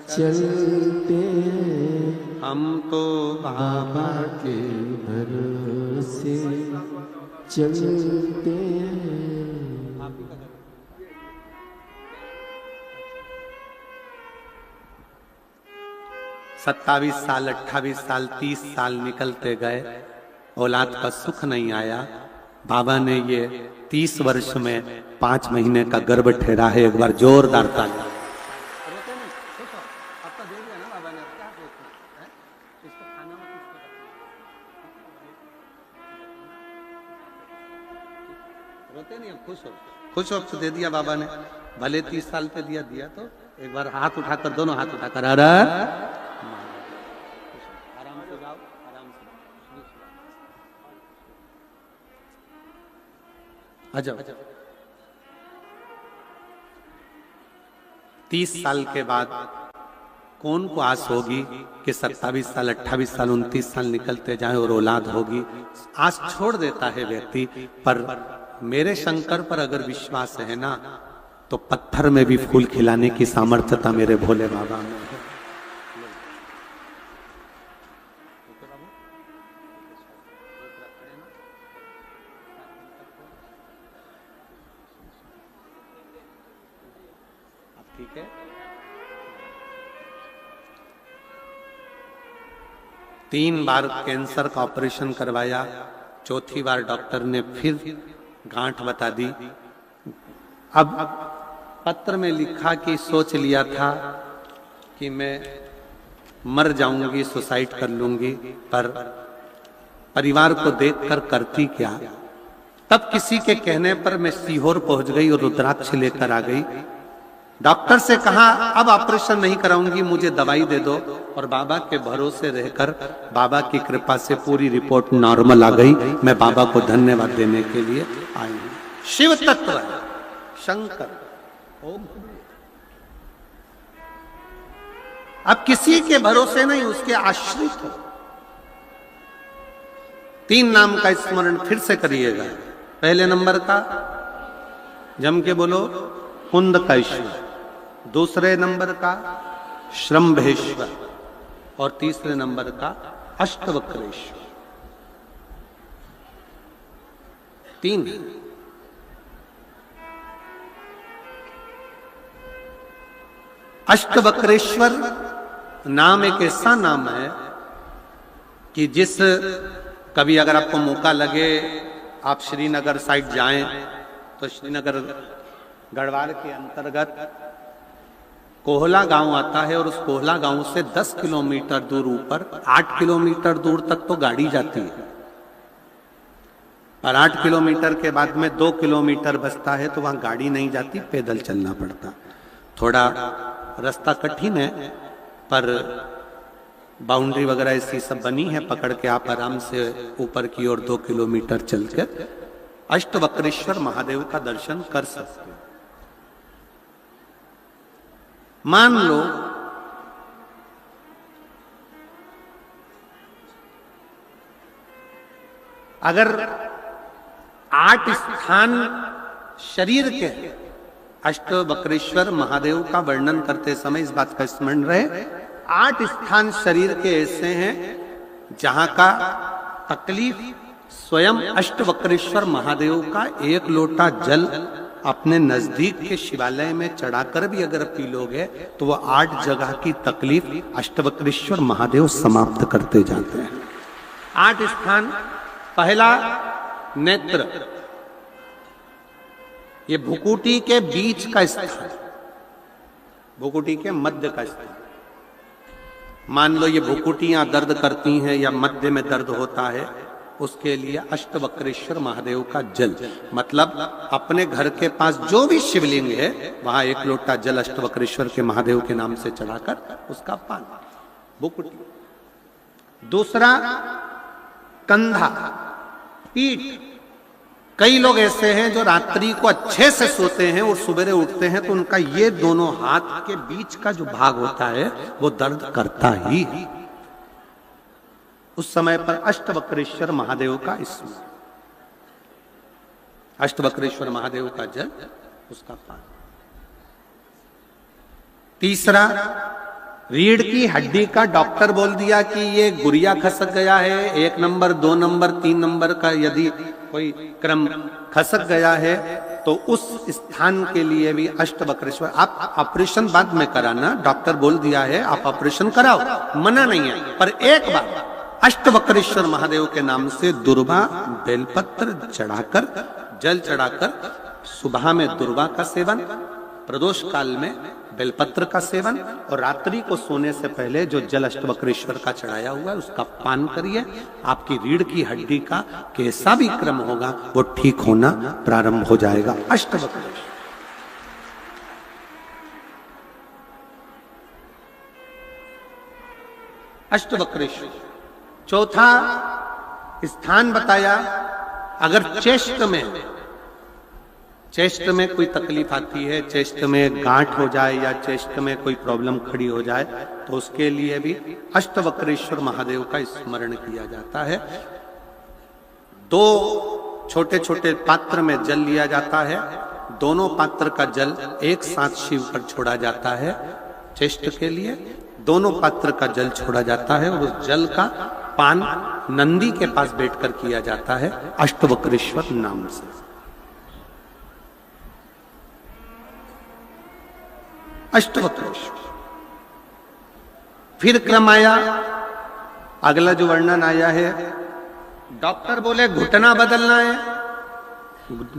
A: चलते हैं। हम तो बाबा के भरोसे चलते हैं। 27 साल, 28 साल, 30 साल निकलते गए, औलाद का सुख नहीं आया। बाबा ने ये 30 वर्ष में 5 महीने का गर्भ ठहरा है। एक बार जोरदार ताली। रोते नहीं, खुश हो तो दे दिया बाबा ने। भले 30 साल पे दिया तो एक बार हाथ उठाकर, दोनों हाथ उठाकर, अरे आराम से जाओ, आराम से आ जाओ। 30 साल के बाद कौन को आस होगी कि 27 साल, 28 साल, 29 साल निकलते जाए और औलाद होगी? आस छोड़ देता है व्यक्ति। पर मेरे शंकर पर अगर विश्वास है ना, तो पत्थर में भी फूल खिलाने की सामर्थ्यता मेरे भोले बाबा में है। ठीक है, 3 बार कैंसर का ऑपरेशन करवाया। चौथी बार डॉक्टर ने फिर गांठ बता दी। अब पत्र में लिखा कि सोच लिया था कि मैं मर जाऊंगी, सुसाइड कर लूंगी, पर परिवार को देखकर करती क्या। तब किसी के कहने पर मैं सीहोर पहुंच गई और रुद्राक्ष लेकर आ गई। डॉक्टर से कहा अब ऑपरेशन नहीं कराऊंगी, मुझे दवाई दे दो। और बाबा के भरोसे रहकर बाबा की कृपा से पूरी रिपोर्ट नॉर्मल आ गई। मैं बाबा को धन्यवाद देने के लिए आई हूं। शिव तत्व है शंकर। ओम। अब किसी के भरोसे नहीं, उसके आश्रित हो। 3 नाम का स्मरण फिर से करिएगा। पहले नंबर का जम के बोलो कुंदकेश्वर, दूसरे नंबर का श्रम्भेश्वर और तीसरे नंबर का अष्टवक्रेश्वर। 3। अष्टवक्रेश्वर नाम एक ऐसा नाम है कि जिस कभी अगर आपको मौका लगे आप श्रीनगर साइड जाएं तो श्रीनगर गढ़वाल के अंतर्गत कोहला गांव आता है और उस कोहला गांव से 10 किलोमीटर दूर ऊपर 8 किलोमीटर दूर तक तो गाड़ी जाती है, और 8 किलोमीटर के बाद में 2 किलोमीटर बचता है तो वहां गाड़ी नहीं जाती, पैदल चलना पड़ता। थोड़ा रास्ता कठिन है, पर बाउंड्री वगैरह ऐसी सब बनी है, पकड़ के आप आराम से ऊपर की ओर 2 किलोमीटर चलकर अष्टवक्रेश्वर महादेव का दर्शन कर सकते हैं। मान लो अगर 8 स्थान शरीर के अष्टवक्रेश्वर महादेव का वर्णन करते समय इस बात का स्मरण रहे, 8 स्थान शरीर के ऐसे हैं जहां का तकलीफ स्वयं अष्टवक्रेश्वर महादेव का 1 लोटा जल अपने नजदीक के शिवालय में चढ़ाकर भी अगर पी लोगे तो वह 8 जगह की तकलीफ अष्टवक्रेश्वर महादेव समाप्त करते जाते हैं। 8 स्थान, पहला नेत्र, ये भुकुटी के बीच का स्थान, भुकुटी के मध्य का स्थान। मान लो ये भुकुटियां दर्द करती हैं या मध्य में दर्द होता है, उसके लिए अष्टवक्रेश्वर महादेव का जल, मतलब अपने घर के पास जो भी शिवलिंग है वहां 1 लोटा जल अष्टवक्रेश्वर के महादेव के नाम से चढ़ाकर उसका पान, भुकुटी। दूसरा कंधा, पीठ। कई लोग ऐसे हैं जो रात्रि को अच्छे से सोते हैं और सुबह उठते हैं तो उनका ये दोनों हाथ के बीच का जो भाग होता है वो दर्द करता ही है। उस समय पर अष्टवक्रेश्वर महादेव का स्मरण, अष्टवक्रेश्वर महादेव का जल, उसका पान। तीसरा, रीढ़ की हड्डी का डॉक्टर बोल दिया कि ये गुरिया खसक गया है, 1 नंबर 2 नंबर 3 नंबर का यदि कोई क्रम खसक गया है तो उस स्थान के लिए भी अष्टवक्रेश्वर। आप ऑपरेशन बाद में कराना, डॉक्टर बोल दिया है आप ऑपरेशन कराओ, मना नहीं है, पर एक बार अष्टवक्रेश्वर महादेव के नाम से दुर्वा बेलपत्र चढ़ाकर, जल चढ़ाकर, सुबह में दुर्वा का सेवन, प्रदोष काल में बेलपत्र का सेवन, और रात्रि को सोने से पहले जो जल अष्टवक्रेश्वर का चढ़ाया हुआ है उसका पान करिए। आपकी रीढ़ की हड्डी का कैसा भी क्रम होगा वो ठीक होना प्रारंभ हो जाएगा। अष्टवक्रेश्वर, अष्टवक्रेश्वर। चौथा स्थान बताया, अगर चेस्ट में कोई तकलीफ आती है, चेस्ट में गांठ हो जाए या चेस्ट में कोई प्रॉब्लम खड़ी हो जाए तो उसके लिए भी अष्टवक्रेश्वर महादेव का स्मरण किया जाता है। 2 छोटे छोटे पात्र में जल लिया जाता है, दोनों पात्र का जल एक साथ शिव पर छोड़ा जाता है। चेस्ट के लिए दोनों पात्र का जल छोड़ा जाता है और उस जल का पान नंदी के पास बैठकर किया जाता है अष्टवक्रेश्वर नाम से। अष्टवक्रेश्वर। फिर क्रम आया, अगला जो वर्णन आया है, डॉक्टर बोले घुटना बदलना है,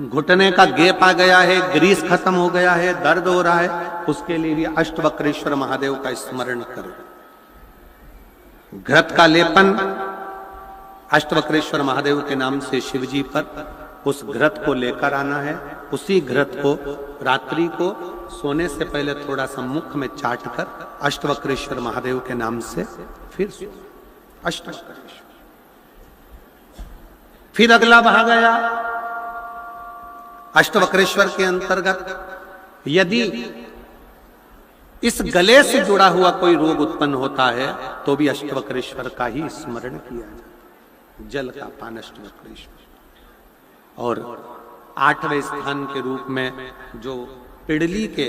A: घुटने का गैप आ गया है, ग्रीस खत्म हो गया है, दर्द हो रहा है, उसके लिए भी अष्टवक्रेश्वर महादेव का स्मरण करें। घृत का लेपन अष्टवक्रेश्वर महादेव के नाम से शिवजी पर उस घृत को लेकर आना है। उसी घृत को रात्रि को सोने से पहले थोड़ा सा मुख में चाट कर अष्टवक्रेश्वर महादेव के नाम से फिर अष्टवक्रेश्वर। फिर अगला भाग गया अष्टवक्रेश्वर के अंतर्गत यदि इस गले से जुड़ा हुआ कोई रोग उत्पन्न होता है तो भी अष्टवक्रेश्वर का ही स्मरण किया जाता है। जल का पान अष्टवक्रेश्वर। और 8वें स्थान के रूप में जो पिड़ली के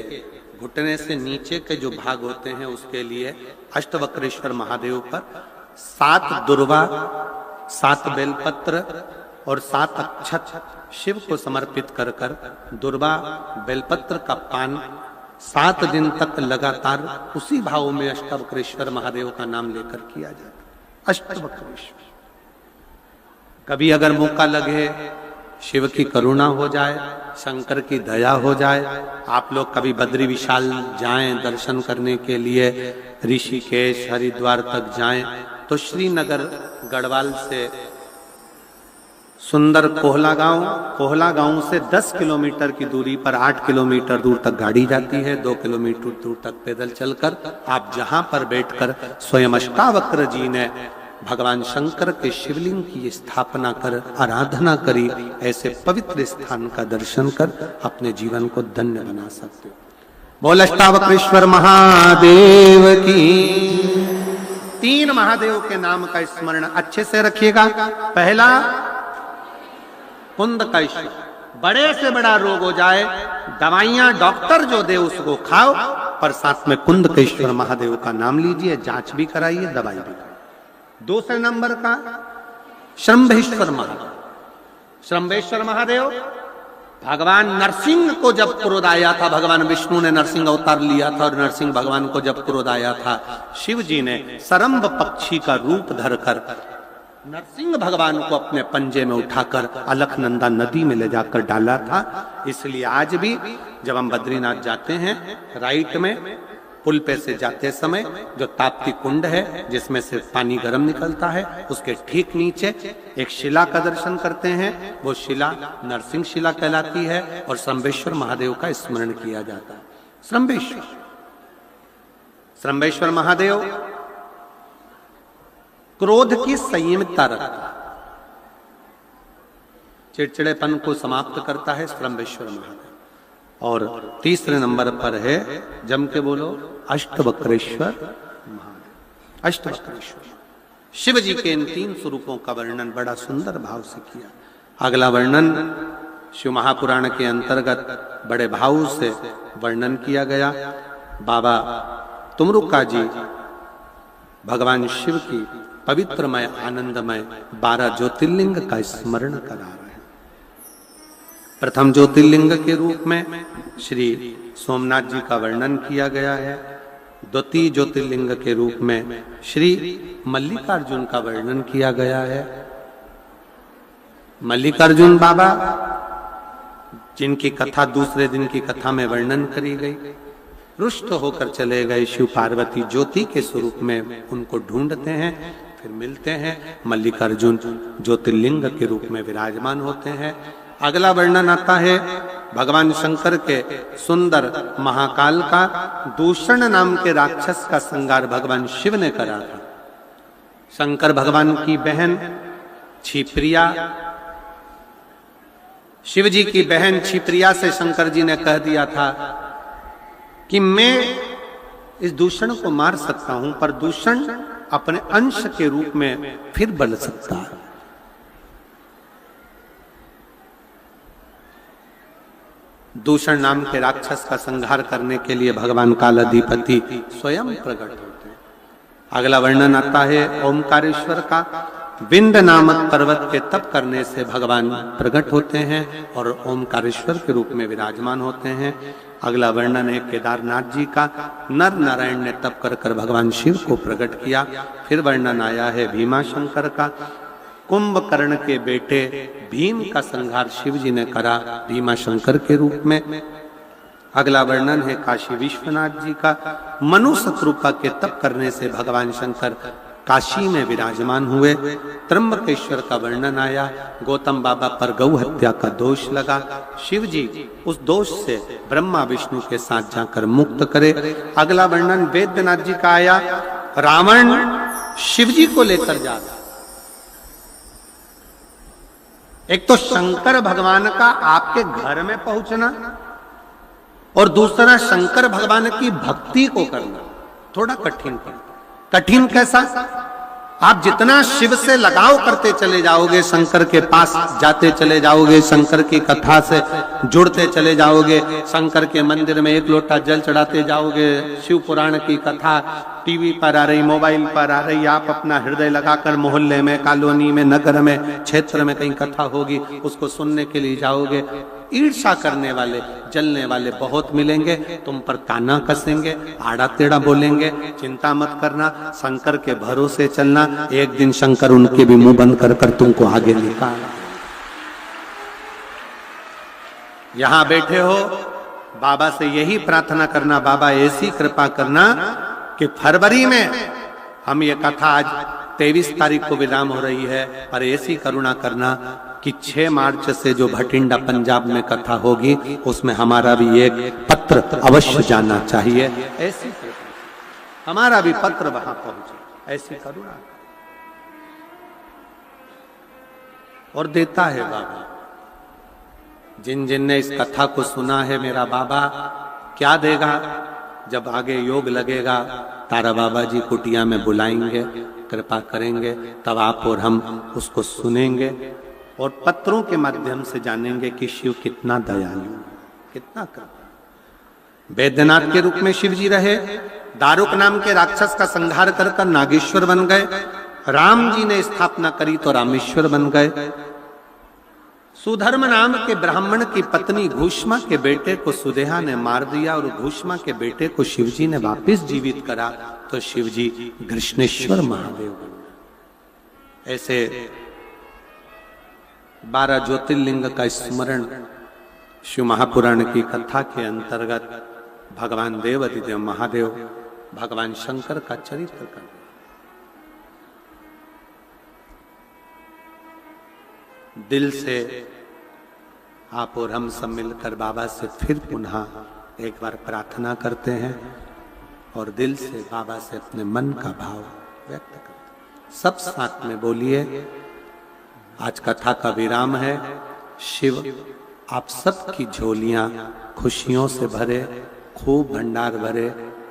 A: घुटने से नीचे के जो भाग होते हैं उसके लिए अष्टवक्रेश्वर महादेव पर 7 दुर्वा, 7 बेलपत्र और 7 अक्षत शिव को समर्पित कर कर दुर्वा बेलपत्र का पान 7 दिन तक लगातार उसी भाव में अष्टवक्रेश्वर महादेव का नाम लेकर किया जाता। अष्टवक्रेश्वर। कभी अगर मौका लगे शिव की करुणा हो जाए, शंकर की दया हो जाए। आप लोग कभी बद्री विशाल जाएं दर्शन करने के लिए, ऋषिकेश हरिद्वार तक जाएं, तो श्रीनगर गढ़वाल से सुंदर कोहला गांव से 10 किलोमीटर की दूरी पर 8 किलोमीटर दूर तक गाड़ी जाती है, 2 किलोमीटर दूर तक पैदल चलकर आप जहां पर बैठकर स्वयं अष्टावक्र जी ने भगवान शंकर के शिवलिंग की स्थापना कर आराधना करी, ऐसे पवित्र स्थान का दर्शन कर अपने जीवन को धन्य बना सकते हो। बोल अष्टावक्रेश्वर महादेव की। 3 महादेव के नाम का स्मरण अच्छे से रखिएगा। पहला कुंदकेश्वर, बड़े से बड़ा रोग हो जाए, दवाइयां डॉक्टर जो दे उसको खाओ, पर साथ में कुंदकेश्वर महादेव का नाम लीजिए, जांच भी कराइए, दवाई भी कराइए। दूसरे नंबर का श्रंभेश्वर महादेव। श्रंभेश्वर महादेव भगवान नरसिंह को जब क्रोध आया था, भगवान विष्णु ने नरसिंह अवतार लिया था और नरसिंह भगवान को जब क्रोध आया था, शिव जी ने सरम्भ पक्षी का रूप धरकर नरसिंह भगवान को अपने पंजे में उठाकर अलकनंदा नदी में ले जाकर डाला था। इसलिए आज भी जब हम बद्रीनाथ जाते हैं, राइट में पुल पे से जाते समय जो ताप्ती कुंड है जिसमें से पानी गर्म निकलता है, उसके ठीक नीचे एक शिला का दर्शन करते हैं। वो शिला नरसिंह शिला कहलाती है और श्रंभेश्वर महादेव का स्मरण किया जाता है। श्रंभेश्वर महादेव क्रोध की संयमितता रखता है, चिड़चिड़ेपन को समाप्त करता है श्रंभेश्वर महादेव। और तीसरे नंबर पर है, जम के बोलो, अष्टवक्रेश्वर महादेव। अष्टवक्रेश्वर शिव जी के इन 3 स्वरूपों का वर्णन बड़ा सुंदर भाव से किया। अगला वर्णन शिव महापुराण के अंतर्गत बड़े भाव से वर्णन किया गया। बाबा तुमरुका जी भगवान शिव की पवित्रमय आनंदमय 12 ज्योतिर्लिंग का स्मरण करा रहे हैं। प्रथम ज्योतिर्लिंग के रूप में श्री सोमनाथ जी का वर्णन किया गया है। द्वितीय ज्योतिर्लिंग के रूप में श्री मल्लिकार्जुन का वर्णन किया गया है। मल्लिकार्जुन बाबा जिनकी कथा दूसरे दिन की कथा में वर्णन करी गई, रुष्ट होकर चले गए शिव पार्वती ज्योति के स्वरूप में उनको ढूंढते हैं, फिर मिलते हैं, मल्लिकार्जुन ज्योतिर्लिंग के रूप में विराजमान होते हैं। अगला वर्णन आता है भगवान शंकर के सुंदर महाकाल का। दूषण नाम के राक्षस का संहार भगवान शिव ने करा था। शंकर भगवान की बहन क्षिप्रिया, शिव जी की बहन क्षिप्रिया से शंकर जी ने कह दिया था कि मैं इस दूषण को मार सकता हूं, पर दूषण अपने अंश के रूप में फिर बल सकता है। दूषण नाम के राक्षस का संहार करने के लिए भगवान कालाधिपति स्वयं प्रकट होते हैं। अगला वर्णन आता है ओमकारेश्वर का। विंद नामक पर्वत के तप करने से भगवान प्रकट होते हैं और ओमकारेश्वर के रूप में विराजमान होते हैं। अगला वर्णन है केदारनाथ जी का। नर नारायण ने तप कर कर भगवान शिव को प्रकट किया। फिर वर्णन आया है भीमाशंकर का। कुंभकर्ण के बेटे भीम का संहार शिव जी ने करा भीमाशंकर के रूप में। अगला वर्णन है काशी विश्वनाथ जी का। मनु शत्रुपा के तप करने से भगवान शंकर काशी में विराजमान हुए। त्र्यंबकेश्वर का वर्णन आया। गौतम बाबा पर गौ हत्या का दोष लगा, शिव जी उस दोष से ब्रह्मा विष्णु के साथ जाकर मुक्त करे। अगला वर्णन वैद्यनाथ जी का आया। रावण शिव जी को लेकर जाता। एक तो शंकर भगवान का आपके घर में पहुंचना और दूसरा शंकर भगवान की भक्ति को करना थोड़ा कठिन पड़ता। कठिन कैसा? आप जितना शिव से लगाव करते चले जाओगे, शंकर के पास जाते चले जाओगे, शंकर की कथा से जुड़ते चले जाओगे, शंकर के मंदिर में 1 लोटा जल चढ़ाते जाओगे, शिव पुराण की कथा टीवी पर आ रही, मोबाइल पर आ रही, आप अपना हृदय लगाकर मोहल्ले में, कॉलोनी में, नगर में, क्षेत्र में कहीं कथा होगी उसको सुनने के लिए जाओगे। ईर्ष्या करने वाले, जलने वाले बहुत मिलेंगे, तुम पर ताना कसेंगे, आड़ा टेढ़ा बोलेंगे। चिंता मत करना, शंकर के भरोसे चलना, एक दिन शंकर उनके भी मुंह बंद कर कर तुमको आगे निकाल। यहां बैठे हो, बाबा से यही प्रार्थना करना, बाबा ऐसी कृपा करना कि फरवरी में हम ये कथा, आज 23 तारीख को विराम हो रही है, पर ऐसी करुणा करना कि 6 मार्च से जो भटिंडा पंजाब में कथा होगी उसमें हमारा भी एक पत्र अवश्य जाना चाहिए। ऐसी हमारा भी पत्र वहां पहुंचे, ऐसी करुणा। और देता है बाबा। जिन जिन ने इस कथा को सुना है, मेरा बाबा क्या देगा? जब आगे योग लगेगा, तारा बाबा जी कुटिया में बुलाएंगे, कृपा करेंगे, तब आप और हम उसको सुनेंगे और पत्रों के माध्यम से जानेंगे कि शिव कितना दयालु, कितना कृपा। वैद्यनाथ के रूप में शिव जी रहे, दारुक नाम के राक्षस का संहार कर नागेश्वर बन गए, राम जी ने स्थापना करी तो रामेश्वर बन गए, सुधर्म नाम के ब्राह्मण की पत्नी घूष्मा के बेटे को सुदेहा ने मार दिया और घूष्मा के बेटे को शिवजी ने वापस जीवित करा तो शिवजी कृष्णेश्वर महादेव बने। ऐसे 12 ज्योतिर्लिंग का स्मरण शिव महापुराण की कथा के अंतर्गत भगवान देवाधिदेव महादेव, भगवान शंकर का चरित्र कर, दिल से आप और हम सब मिलकर बाबा से फिर पुनः एक बार प्रार्थना करते हैं और दिल से बाबा से अपने मन का भाव व्यक्त करते हैं। सब साथ में बोलिए। आज कथा का विराम है। शिव आप सबकी झोलियां खुशियों से भरे, खूब भंडार भरे,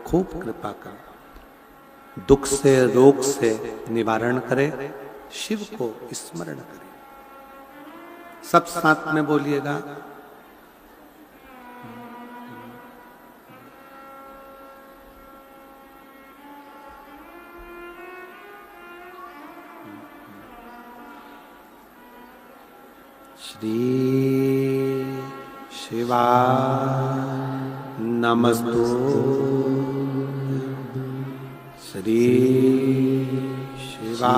A: खूब कृपा करे, दुख से रोग से निवारण करे, शिव को स्मरण करे। सब साथ में बोलिएगा। श्री शिवा नमस्तु, श्री शिवा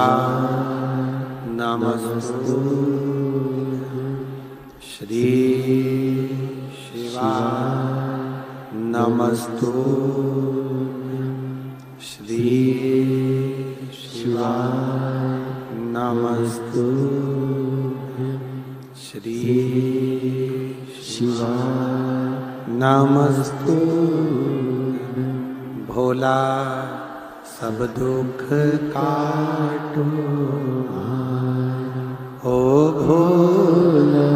A: नमस्तु, श्री शिवा नमस्तु, श्री शिवा नमस्तु, श्री शिवा नमस्तु। भोला सब दुख काटो, ओ भोला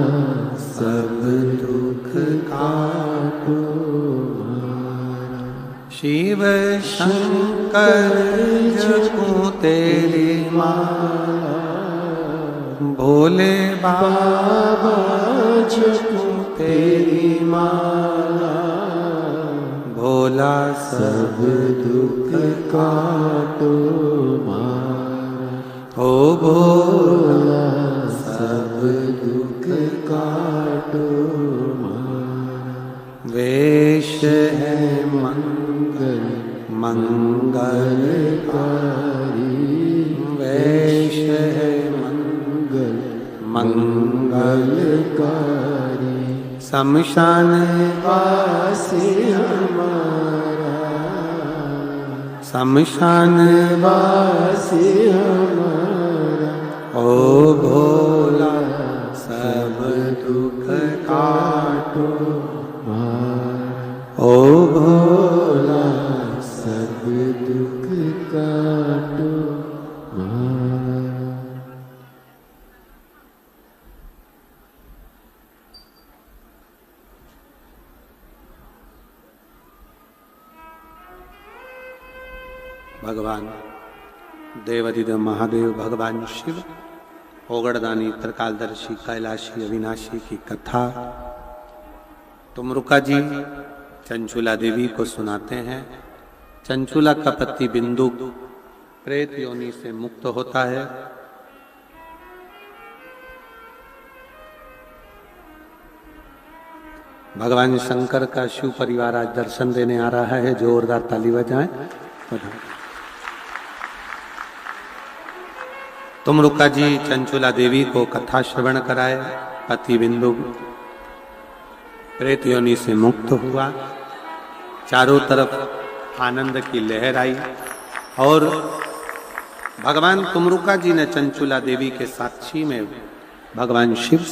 A: सब दुख काटो। शिव शंकर जपो तेरी माला, भोले बाबा जपो तेरी माला। भोला सब दुख काटो मारा, ओ भोला सब दुख काटो मारा। वेश है मंगल मंगलकारी, वेश है मंगल मंगलकारी। शमशान वासी हमारा, शमशान वासी हमारा। ओ भोला सब दुख काटो मारा, ओ भोला सब दुख काटो मारा। भगवान देवाधिदेव महादेव, भगवान शिव, ओगड़दानी, त्रिकालदर्शी, कैलाशी, अविनाशी की कथा तुमरुका जी चंचुला देवी को सुनाते हैं। चंचुला का पति बिंदु प्रेत योनि से मुक्त होता है। भगवान शंकर का शिव परिवार आज दर्शन देने आ रहा है। जोरदार ताली बजाएं। तुमरुका जी चंचुला देवी को कथा श्रवण कराए। पति बिंदु प्रेत योनि से मुक्त हुआ। चारों तरफ आनंद की लहर आई और भगवान कुमरुका जी ने चंचुला देवी के साक्षी में भगवान शिव